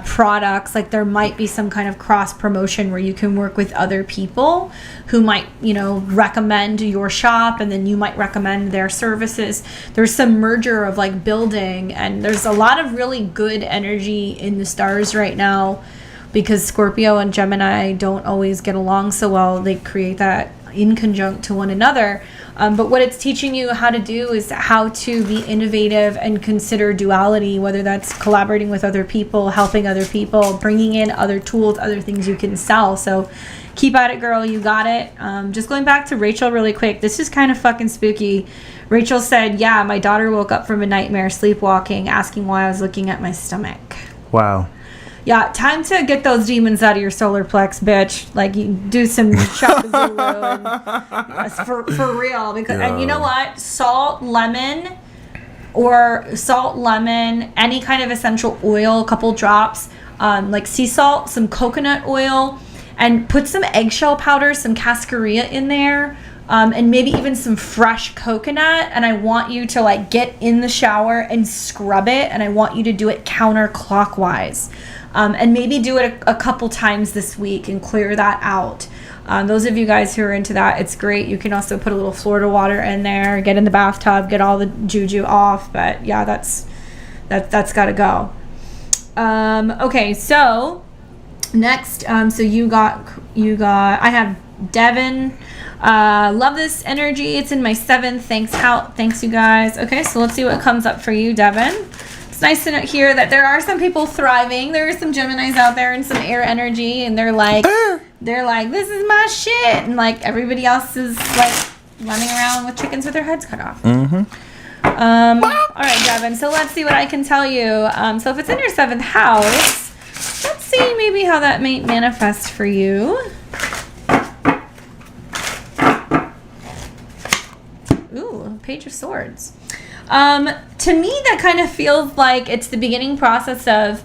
Speaker 1: products, like there might be some kind of cross promotion where you can work with other people who might, recommend your shop, and then you might recommend their services. There's some merger of like building, and there's a lot of really good energy in the stars right now, because Scorpio and Gemini don't always get along so well. They create that in conjunct to one another. But what it's teaching you how to do is how to be innovative and consider duality, whether that's collaborating with other people, helping other people, bringing in other tools, other things you can sell. So keep at it, girl. You got it. Just going back to Rachel really quick. This is kind of fucking spooky. Rachel said, yeah, my daughter woke up from a nightmare sleepwalking, asking why I was looking at my stomach.
Speaker 2: Wow.
Speaker 1: Yeah, time to get those demons out of your solar plex, bitch. Like, you do some Shaka-Zulu for real. Because, and you know what? Salt, lemon, any kind of essential oil, a couple drops, like sea salt, some coconut oil, and put some eggshell powder, some cascarilla in there, and maybe even some fresh coconut. And I want you to like get in the shower and scrub it, and I want you to do it counterclockwise. And maybe do it a couple times this week and clear that out. Those of you guys who are into that, it's great. You can also put a little Florida water in there, get in the bathtub, get all the juju off. But yeah, that's got to go. Okay, so next, so you got. I have Devin. Love this energy. It's in my 7th. Thanks you guys. Okay, so let's see what comes up for you, Devin. It's nice to hear that there are some people thriving. There are some Geminis out there and some air energy, and they're like, this is my shit, and like everybody else is like running around with chickens with their heads cut off. All right, Devin. So let's see what I can tell you. So if it's in your 7th house, let's see maybe how that may manifest for you. Ooh, Page of Swords. To me, that kind of feels like it's the beginning process of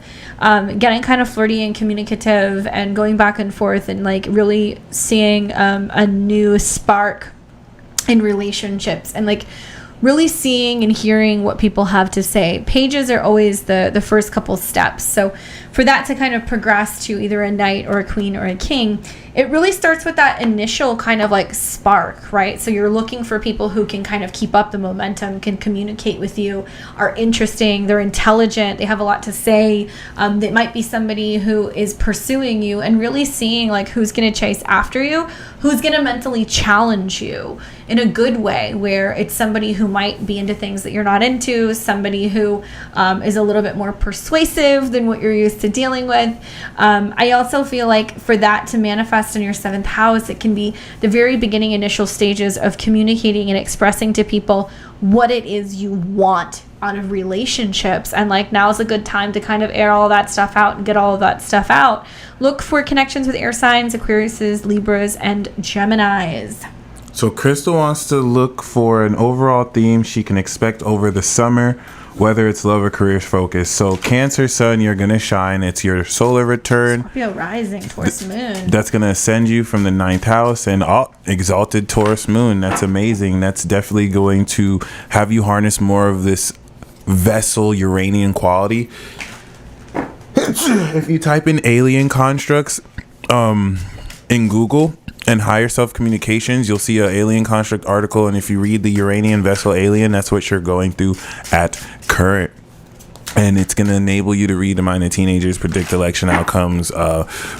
Speaker 1: getting kind of flirty and communicative and going back and forth and like really seeing a new spark in relationships and like really seeing and hearing what people have to say. Pages are always the first couple steps. So for that to kind of progress to either a knight or a queen or a king, it really starts with that initial kind of like spark, right? So you're looking for people who can kind of keep up the momentum, can communicate with you, are interesting, they're intelligent, they have a lot to say. They might be somebody who is pursuing you and really seeing like who's going to chase after you, who's going to mentally challenge you in a good way, where it's somebody who might be into things that you're not into, somebody who is a little bit more persuasive than what you're used to dealing with. I also feel like for that to manifest in your 7th house, it can be the very beginning initial stages of communicating and expressing to people what it is you want out of relationships. And like now's a good time to kind of air all that stuff out and get all of that stuff out. Look for connections with air signs, Aquariuses, Libras, and Geminis.
Speaker 2: So Crystal wants to look for an overall theme she can expect over the summer, whether it's love or career focus. So Cancer Sun, you're going to shine. It's your solar return.
Speaker 1: Scorpio rising, Taurus moon.
Speaker 2: That's going to ascend you from the 9th house, and exalted Taurus moon. That's amazing. That's definitely going to have you harness more of this vessel Uranian quality. If you type in alien constructs in Google and higher self communications, you'll see an alien construct article, and if you read the Uranian vessel alien, that's what you're going through at current. And it's going to enable you to read the mind of teenagers, predict election outcomes,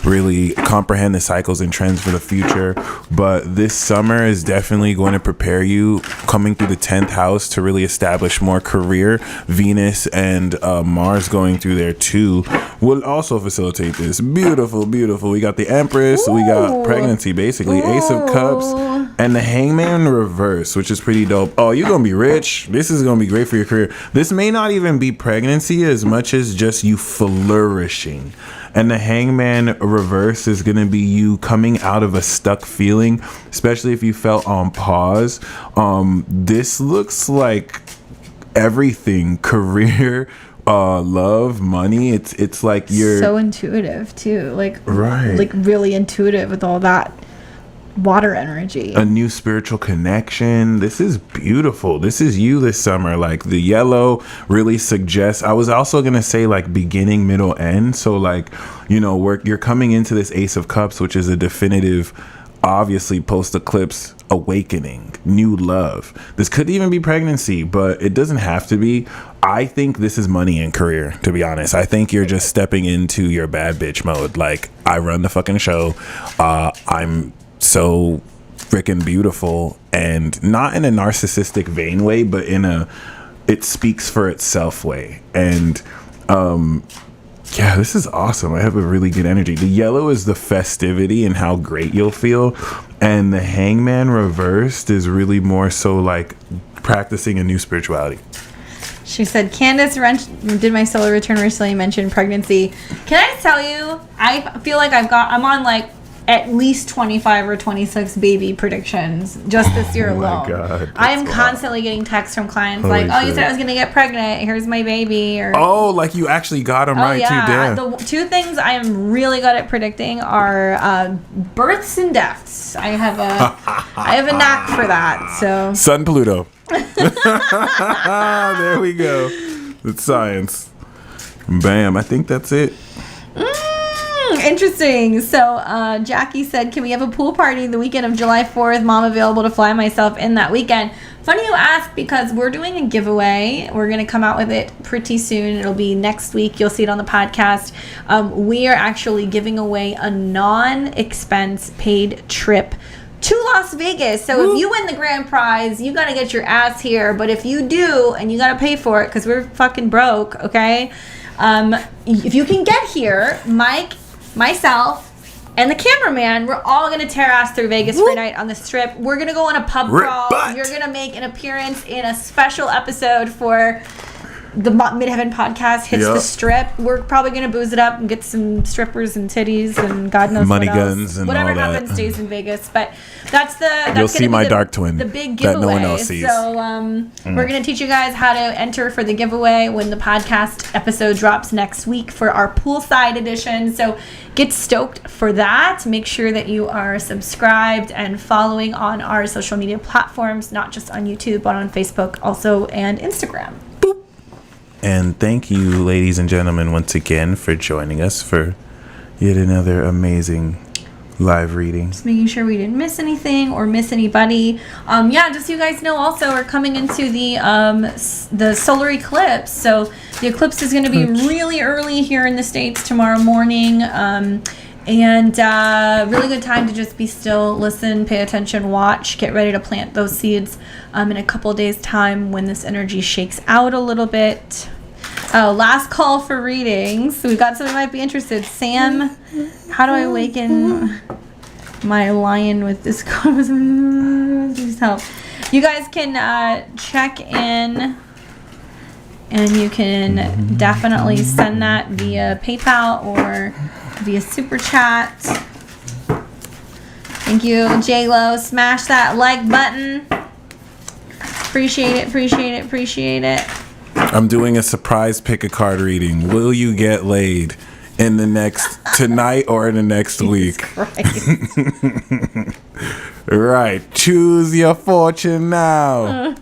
Speaker 2: really comprehend the cycles and trends for the future. But this summer is definitely going to prepare you, coming through the 10th house, to really establish more career. Venus and Mars going through there too will also facilitate this. Beautiful, beautiful. We got the Empress. Ooh. We got pregnancy, basically. Ooh. Ace of Cups. And the Hangman reverse, which is pretty dope. Oh, you're going to be rich. This is going to be great for your career. This may not even be pregnancy as much as just you flourishing. And the Hangman reverse is going to be you coming out of a stuck feeling, especially if you felt on pause. This looks like everything: career, love, money. It's like you're
Speaker 1: so intuitive too. Like,
Speaker 2: right.
Speaker 1: Like really intuitive with all that water energy.
Speaker 2: A new spiritual connection. This is beautiful. This is you this summer. Like the yellow really suggests, I was also going to say like beginning, middle, end. So like, you know, you're coming into this Ace of Cups, which is a definitive, obviously post eclipse awakening, new love. This could even be pregnancy, but it doesn't have to be. I think this is money and career, to be honest. I think you're just stepping into your bad bitch mode. Like, I run the fucking show. I'm so freaking beautiful, and not in a narcissistic vain way, but in a it speaks for itself way. And yeah, this is awesome. I have a really good energy. The yellow is the festivity and how great you'll feel, and the Hangman reversed is really more so like practicing a new spirituality.
Speaker 1: She said, Candace did my solar return recently, mentioned pregnancy. Can I tell you, I feel like I'm on like at least 25 or 26 baby predictions just this year alone.
Speaker 2: God,
Speaker 1: I am constantly getting texts from clients like, oh, you said I was going to get pregnant. Here's my baby. Or,
Speaker 2: oh, like you actually got them right too. Damn.
Speaker 1: The two things I am really good at predicting are births and deaths. I have a knack for that. So
Speaker 2: Sun Pluto. There we go. It's science. Bam. I think that's it.
Speaker 1: Interesting. So Jackie said, can we have a pool party the weekend of July 4th? Mom available to fly myself in that weekend. Funny you ask, because we're doing a giveaway. We're going to come out with it pretty soon. It'll be next week. You'll see it on the podcast. We are actually giving away a non-expense paid trip to Las Vegas. So if you win the grand prize, you got to get your ass here. But if you do, and you got to pay for it because we're fucking broke, okay? If you can get here, Mike, myself, and the cameraman, we're all going to tear ass through Vegas for a night on the Strip. We're going to go on a pub crawl. You're going to make an appearance in a special episode for the Midheaven podcast hits the Strip. We're probably going to booze it up and get some strippers and titties and God knows
Speaker 2: money
Speaker 1: what else.
Speaker 2: guns and
Speaker 1: whatever
Speaker 2: all that.
Speaker 1: Happens stays in Vegas. But that's
Speaker 2: you'll see my dark twin,
Speaker 1: the big giveaway.
Speaker 2: That no one else sees.
Speaker 1: So we're going to teach you guys how to enter for the giveaway when the podcast episode drops next week for our poolside edition. So get stoked for that. Make sure that you are subscribed and following on our social media platforms, not just on YouTube, but on Facebook also and Instagram.
Speaker 2: And thank you, ladies and gentlemen, once again for joining us for yet another amazing live reading.
Speaker 1: Just making sure we didn't miss anything or miss anybody. Just so you guys know, also we're coming into the solar eclipse. So the eclipse is going to be really early here in the States tomorrow morning. And really good time to just be still, listen, pay attention, watch, get ready to plant those seeds in a couple days' time when this energy shakes out a little bit. Last call for readings. So we've got somebody who might be interested. Sam, how do I awaken my lion with this card? Please help. You guys can check in. And you can definitely send that via PayPal or via Super Chat. Thank you, J-Lo. Smash that like button. Appreciate it, appreciate it, appreciate it.
Speaker 2: I'm doing a surprise pick a card reading. Will you get laid in the next tonight or in the next week? Right. Choose your fortune now.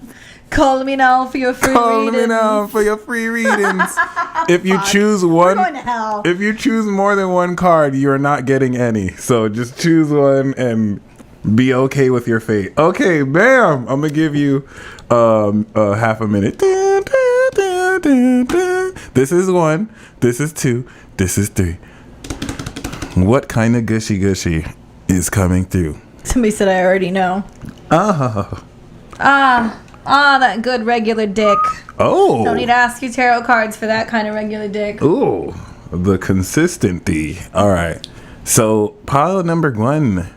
Speaker 1: Call me now for your free readings.
Speaker 2: Call me now for your free readings. If you choose one,
Speaker 1: we're going to hell.
Speaker 2: If you choose more than one card, you are not getting any. So just choose one and be okay with your fate. Okay, bam. I'm gonna give you half a minute. This is 1. This is 2. This is 3. What kind of gushy is coming through?
Speaker 1: Somebody said I already know. That good regular dick.
Speaker 2: Oh.
Speaker 1: Don't need to ask you tarot cards for that kind of regular dick.
Speaker 2: Ooh, the consistency. All right. So, pile number 1.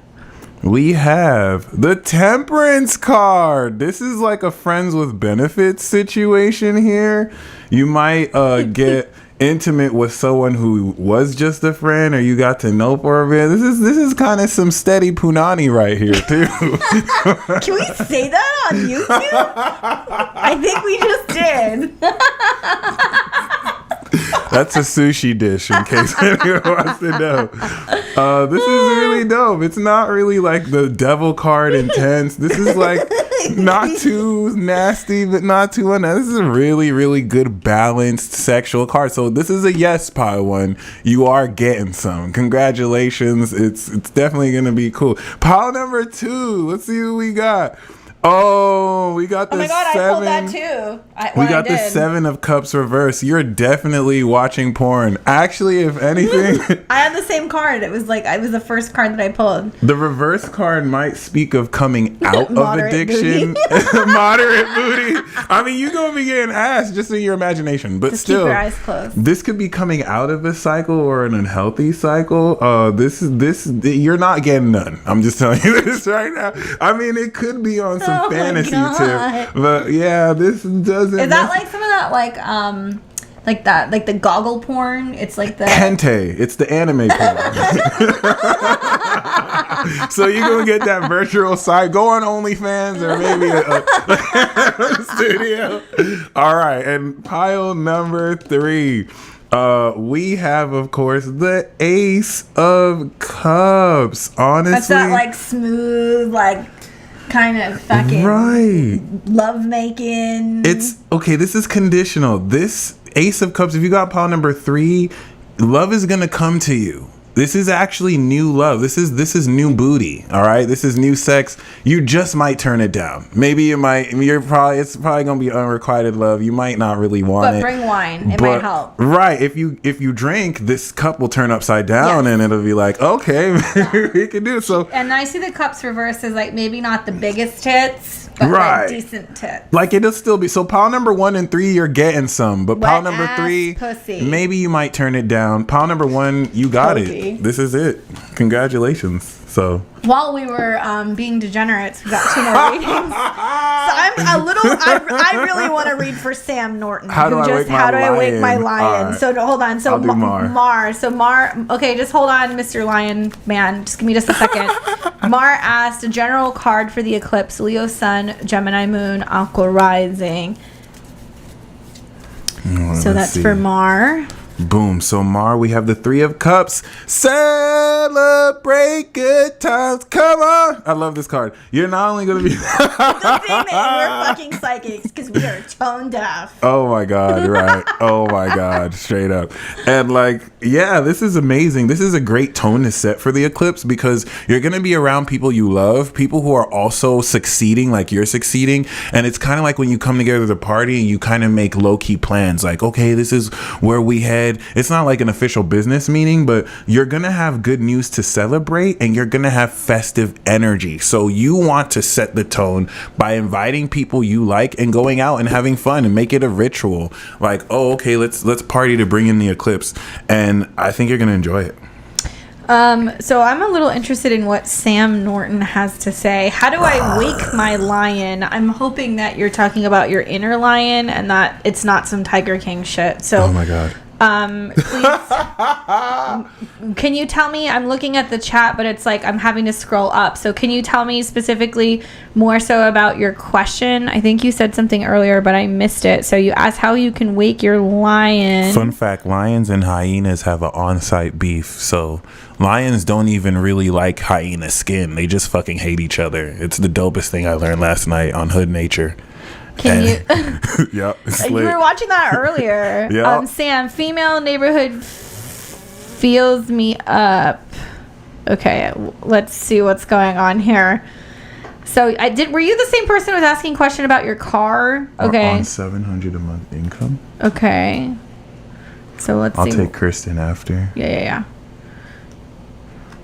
Speaker 2: We have the Temperance card. This is like a friends with benefits situation here. You might get intimate with someone who was just a friend, or you got to know for a bit. This is kind of some steady punani right here too.
Speaker 1: Can we say that on YouTube? I think we just did.
Speaker 2: That's a sushi dish, in case anyone wants to know. This is really dope. It's not really like the devil card intense. This is like not too nasty, but not too unnecessary. This is a really, really good balanced sexual card. So this is a yes pile 1. You are getting some. Congratulations. It's definitely going to be cool. Pile number 2. Let's see what we got. Oh, we got the 7.
Speaker 1: I pulled that too.
Speaker 2: We got the 7 of Cups reverse. You're definitely watching porn. Actually, if anything,
Speaker 1: I had the same card. It was the first card that I pulled.
Speaker 2: The reverse card might speak of coming out of addiction. Moderate booty. I mean, you're gonna be getting ass just in your imagination, but
Speaker 1: just
Speaker 2: still,
Speaker 1: keep your eyes closed.
Speaker 2: This could be coming out of a cycle or an unhealthy cycle. This you're not getting none. I'm just telling you this right now. I mean, it could be on some fantasy tip, but yeah, this doesn't.
Speaker 1: Is that like some of that like the goggle porn? It's like the
Speaker 2: hentai. It's the anime porn. So you're gonna get that virtual site. Go on OnlyFans or maybe a studio. All right, and pile number 3. We have, of course, the Ace of Cups. Honestly,
Speaker 1: that's that like smooth, like kind of fucking
Speaker 2: right
Speaker 1: love making.
Speaker 2: It's okay. This is conditional. This Ace of Cups. If you got pile number 3, love is gonna come to you. This is actually new love. This is new booty. All right. This is new sex. You just might turn it down. Maybe it's probably gonna be unrequited love. You might not really want it.
Speaker 1: But bring wine. It might help.
Speaker 2: Right. If you drink, this cup will turn upside down, and it'll be like, okay, we can do it. So. And
Speaker 1: I see the cups reversed as like maybe not the biggest tits, but like decent tits.
Speaker 2: Like it'll still be. So pile number 1 and 3, you're getting some, but pile number 3,
Speaker 1: pussy.
Speaker 2: maybe you might turn it down. Pile number 1, you got it. This is it. Congratulations. So
Speaker 1: while we were being degenerates, we got 2 more readings. So I'm a little. I really want to read for Sam Norton.
Speaker 2: How do I wake my lion?
Speaker 1: Right. So hold on. So Mar. So Mar. Okay, just hold on, Mr. Lion Man. Just give me just a second. Mar asked a general card for the eclipse: Leo Sun, Gemini Moon, Aqua Rising. So that's for Mar.
Speaker 2: Boom. So Mar, we have the 3 of Cups. Celebrate good times. Come on. I love this card. You're not only going to be...
Speaker 1: The thing that we're fucking psychics because we are tone deaf.
Speaker 2: Oh my God. Right. Oh my God. Straight up. And like, yeah, this is amazing. This is a great tone to set for the eclipse because you're going to be around people you love, people who are also succeeding like you're succeeding. And it's kind of like when you come together at a party and you kind of make low-key plans like, okay, this is where we head. It's not like an official business meeting, but you're going to have good news to celebrate and you're going to have festive energy. So you want to set the tone by inviting people you like and going out and having fun and make it a ritual. Like, oh, okay, let's party to bring in the eclipse. And I think you're going to enjoy it.
Speaker 1: So I'm a little interested in what Sam Norton has to say. How do I wake my lion? I'm hoping that you're talking about your inner lion and that it's not some Tiger King shit. So,
Speaker 2: oh my God.
Speaker 1: Please, can you tell me, I'm looking at the chat, but it's like I'm having to scroll up. So can you tell me specifically more so about your question? I think you said something earlier, but I missed it. So you asked how you can wake your lion.
Speaker 2: Fun fact, lions and hyenas have an on-site beef. So lions don't even really like hyena skin. They just fucking hate each other. It's the dopest thing I learned last night on Hood Nature.
Speaker 1: Can you?
Speaker 2: Yep.
Speaker 1: You were watching that earlier.
Speaker 2: Yeah.
Speaker 1: Sam, female neighborhood feels me up. Okay, let's see what's going on here. So were you the same person who was asking a question about your car? Okay.
Speaker 2: On $700 a month income.
Speaker 1: Okay. So let's see.
Speaker 2: I'll take Kristen after.
Speaker 1: Yeah.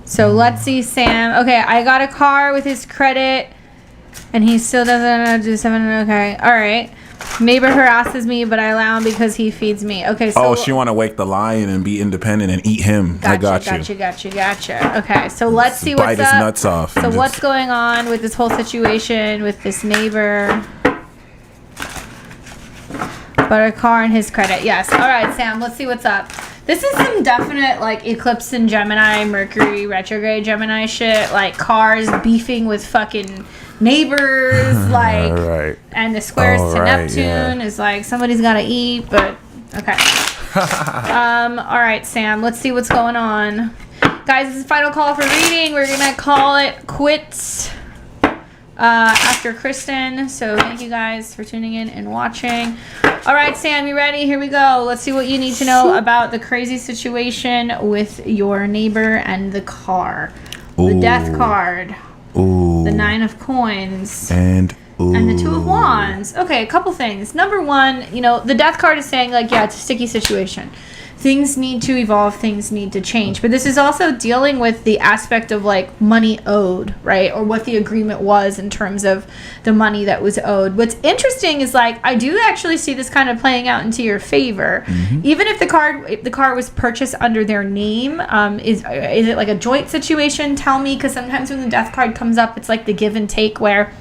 Speaker 1: So let's see, Sam. Okay, I got a car with his credit. And he still doesn't do 7. Okay. All right. Neighbor harasses me, but I allow him because he feeds me. Okay. So
Speaker 2: she want to wake the lion and be independent and eat him. I got you.
Speaker 1: Gotcha. Okay. So let's see what's up.
Speaker 2: Bite his nuts off.
Speaker 1: So what's going on with this whole situation with this neighbor? But a car and his credit. Yes. All right, Sam. Let's see what's up. This is some definite like eclipse in Gemini, Mercury retrograde Gemini shit. Like cars beefing with fucking neighbors, like,
Speaker 2: right.
Speaker 1: And the squares to Neptune is like somebody's got to eat, but okay. All right, Sam. Let's see what's going on, guys. This is final call for reading. We're gonna call it quits after Kristen. So thank you guys for tuning in and watching. All right, Sam, you ready? Here we go. Let's see what you need to know about the crazy situation with your neighbor and the car. Ooh. The death card.
Speaker 2: Ooh.
Speaker 1: The 9 of coins.
Speaker 2: And
Speaker 1: the 2 of wands. Okay, a couple things. Number 1, the death card is saying like, yeah, it's a sticky situation. Things need to evolve, things need to change. But this is also dealing with the aspect of like money owed, right? Or what the agreement was in terms of the money that was owed. What's interesting is like, I do actually see this kind of playing out into your favor. Mm-hmm. Even if the car was purchased under their name, is it like a joint situation? Tell me, because sometimes when the death card comes up, it's like the give and take where,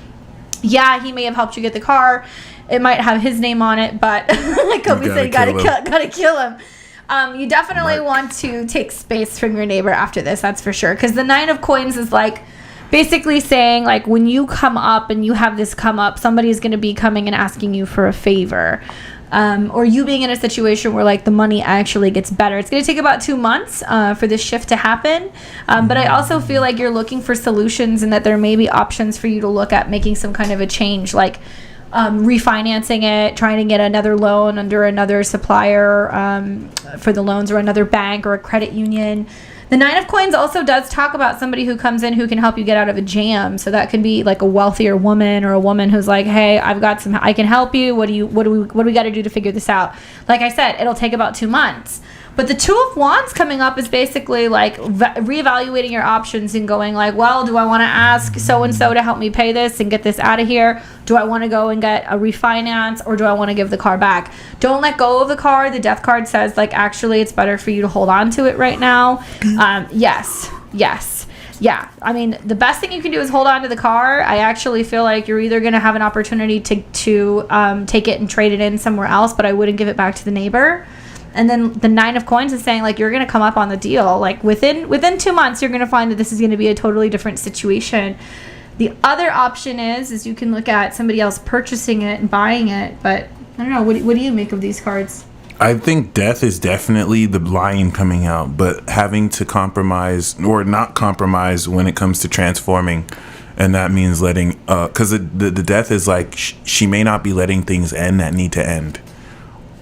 Speaker 1: yeah, he may have helped you get the car. It might have his name on it, but like Kobe said, you gotta kill him. You definitely want to take space from your neighbor after this, that's for sure. Because the 9 of coins is like basically saying like when you come up and you have this come up, somebody's going to be coming and asking you for a favor. Or you being in a situation where like the money actually gets better. It's going to take about 2 months for this shift to happen. But I also feel like you're looking for solutions and that there may be options for you to look at making some kind of a change, like refinancing it, trying to get another loan under another supplier for the loans, or another bank or a credit union. The Nine of Coins also does talk about somebody who comes in who can help you get out of a jam. So that could be like a wealthier woman or a woman who's like, hey, I can help you. What do we got to do to figure this out? Like I said, it'll take about 2 months. But the Two of Wands coming up is basically like reevaluating your options and going like, well, do I want to ask so-and-so to help me pay this and get this out of here? Do I want to go and get a refinance, or do I want to give the car back? Don't let go of the car. The Death card says like, actually, it's better for you to hold on to it right now. Yes. Yeah. I mean, the best thing you can do is hold on to the car. I actually feel like you're either going to have an opportunity to take it and trade it in somewhere else, but I wouldn't give it back to the neighbor. And then the Nine of Coins is saying like, you're going to come up on the deal. Like within 2 months, you're going to find that this is going to be a totally different situation. The other option is you can look at somebody else purchasing it and buying it. But I don't know. What do you make of these cards?
Speaker 2: I think death is definitely the lion coming out, but having to compromise or not compromise when it comes to transforming. And that means letting, because the death is like, she may not be letting things end that need to end.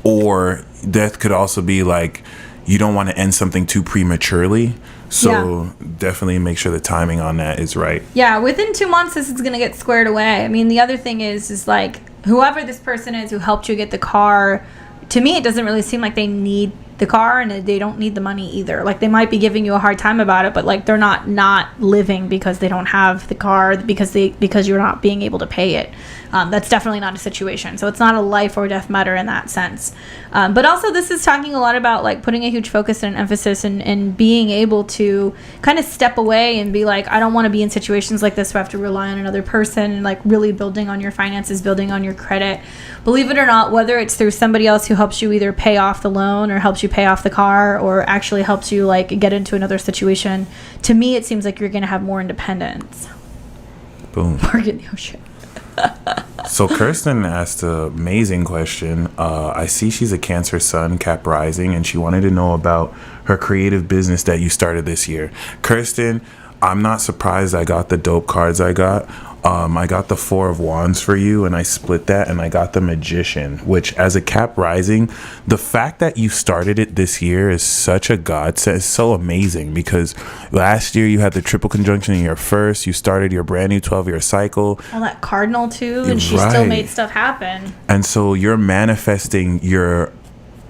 Speaker 2: Or death could also be like, you don't want to end something too prematurely. So definitely make sure the timing on that is right. Yeah,
Speaker 1: within 2 months, this is going to get squared away. I mean, the other thing is like, whoever this person is who helped you get the car, to me, it doesn't really seem like they need the car, and they don't need the money either. Like, they might be giving you a hard time about it, but like, they're not living because they don't have the car, because you're not being able to pay it. That's definitely not a situation. So it's not a life or death matter in that sense. But also, this is talking a lot about like putting a huge focus and emphasis and being able to kind of step away and be like, I don't want to be in situations like this where I have to rely on another person, and like really building on your finances, building on your credit. Believe it or not, whether it's through somebody else who helps you either pay off the loan or helps you pay off the car or actually helps you like get into another situation, to me, it seems like you're going to have more independence.
Speaker 2: Boom.
Speaker 1: Mark in the ocean.
Speaker 2: So Kirsten asked an amazing question. I see she's a Cancer Sun, Cap Rising, and she wanted to know about her creative business that you started this year. Kirsten, I'm not surprised I got the dope cards I got. I got the Four of Wands for you, and I split that, and I got the Magician, which as a Cap Rising, the fact that you started it this year is such a godsend. It's so amazing, because last year you had the triple conjunction in your first, you started your brand new 12-year cycle.
Speaker 1: All that cardinal too, and she still made stuff happen.
Speaker 2: And so you're manifesting your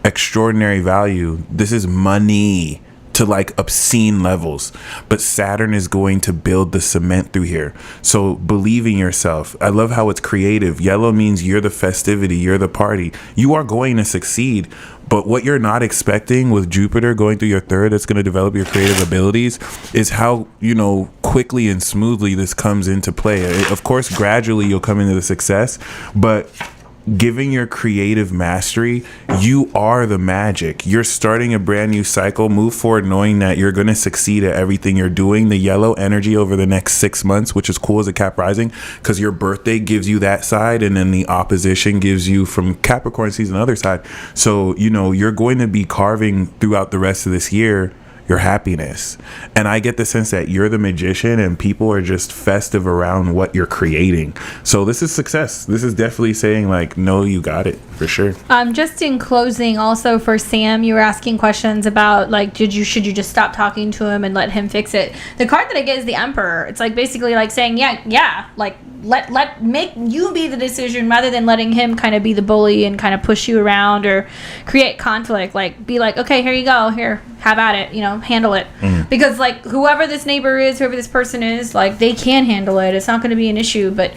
Speaker 2: extraordinary value. This is money to like obscene levels, but Saturn is going to build the cement through here. So believe in yourself. I love how it's creative. Yellow means you're the festivity, you're the party. You are going to succeed, but what you're not expecting with Jupiter going through your third, that's going to develop your creative abilities, is how, quickly and smoothly this comes into play. Of course, gradually you'll come into the success, but giving your creative mastery, you are the magic. You're starting a brand new cycle. Move forward knowing that you're going to succeed at everything you're doing. The yellow energy over the next 6 months, which is cool as a Cap Rising, because your birthday gives you that side, and then the opposition gives you from Capricorn season the other side. So you're going to be carving throughout the rest of this year your happiness. And I get the sense that you're the magician and people are just festive around what you're creating. So this is success. This is definitely saying like, no, you got it for sure.
Speaker 1: Just in closing, also for Sam, you were asking questions about like, should you just stop talking to him and let him fix it? The card that I get is the Emperor. It's like basically like saying, yeah, like make you be the decision rather than letting him kind of be the bully and kind of push you around or create conflict. Like be like, okay, here you go, here, have at it, handle it. Because like whoever this neighbor is, whoever this person is, like they can handle it. It's not going to be an issue. But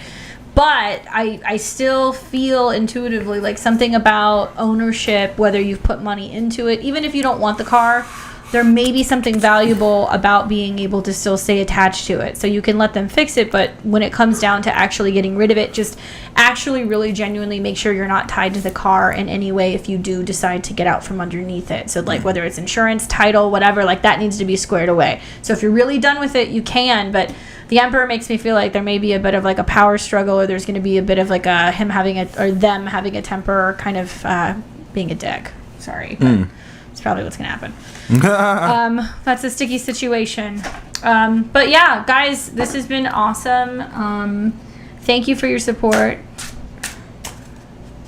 Speaker 1: I still feel intuitively like something about ownership, whether you've put money into it, even if you don't want the car, there may be something valuable about being able to still stay attached to it. So you can let them fix it, but when it comes down to actually getting rid of it, just actually really genuinely make sure you're not tied to the car in any way if you do decide to get out from underneath it. So like whether it's insurance, title, whatever, like that needs to be squared away. So if you're really done with it, you can, but the Emperor makes me feel like there may be a bit of like a power struggle, or there's going to be a bit of like them having a temper, or kind of being a dick. Sorry, but it's probably what's going to happen. That's a sticky situation. But yeah, guys, this has been awesome. Thank you for your support.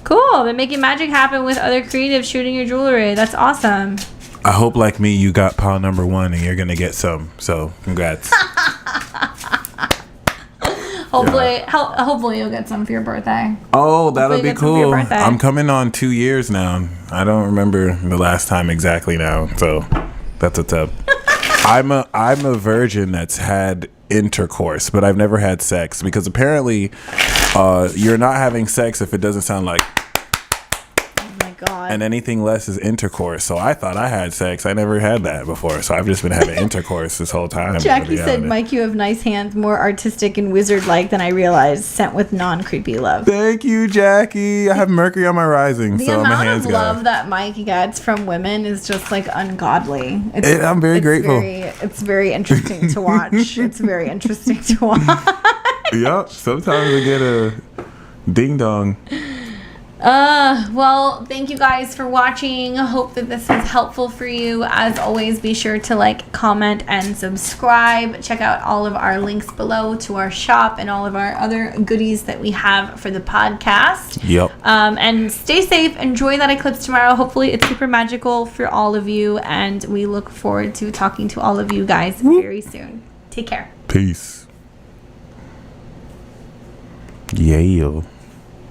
Speaker 1: Cool. Been making magic happen with other creatives shooting your jewelry. That's awesome.
Speaker 2: I hope, like me, you got pile number 1 and you're gonna get some. So, congrats.
Speaker 1: Hopefully you'll get some for your birthday.
Speaker 2: Oh, that'll be cool. I'm coming on 2 years now. I don't remember the last time exactly now. So, that's what's up. I'm a virgin that's had intercourse, but I've never had sex because apparently, you're not having sex if it doesn't sound like.
Speaker 1: God.
Speaker 2: And anything less is intercourse. So I thought I had sex. I never had that before. So I've just been having intercourse this whole time.
Speaker 1: Jackie said, Mike, you have nice hands, more artistic and wizard-like than I realized. Sent with non-creepy love.
Speaker 2: Thank you, Jackie. I have Mercury on my rising.
Speaker 1: The amount of love that Mike gets from women is just like ungodly.
Speaker 2: I'm very grateful.
Speaker 1: It's very interesting to watch. It's very interesting to watch.
Speaker 2: Yep. Sometimes I get a ding-dong.
Speaker 1: Well, thank you guys for watching. Hope that this was helpful for you. As always, be sure to like, comment, and subscribe. Check out all of our links below to our shop and all of our other goodies that we have for the podcast.
Speaker 2: Yep.
Speaker 1: And stay safe. Enjoy that eclipse tomorrow. Hopefully it's super magical for all of you, and we look forward to talking to all of you guys very soon. Take care.
Speaker 2: Peace. Yeah.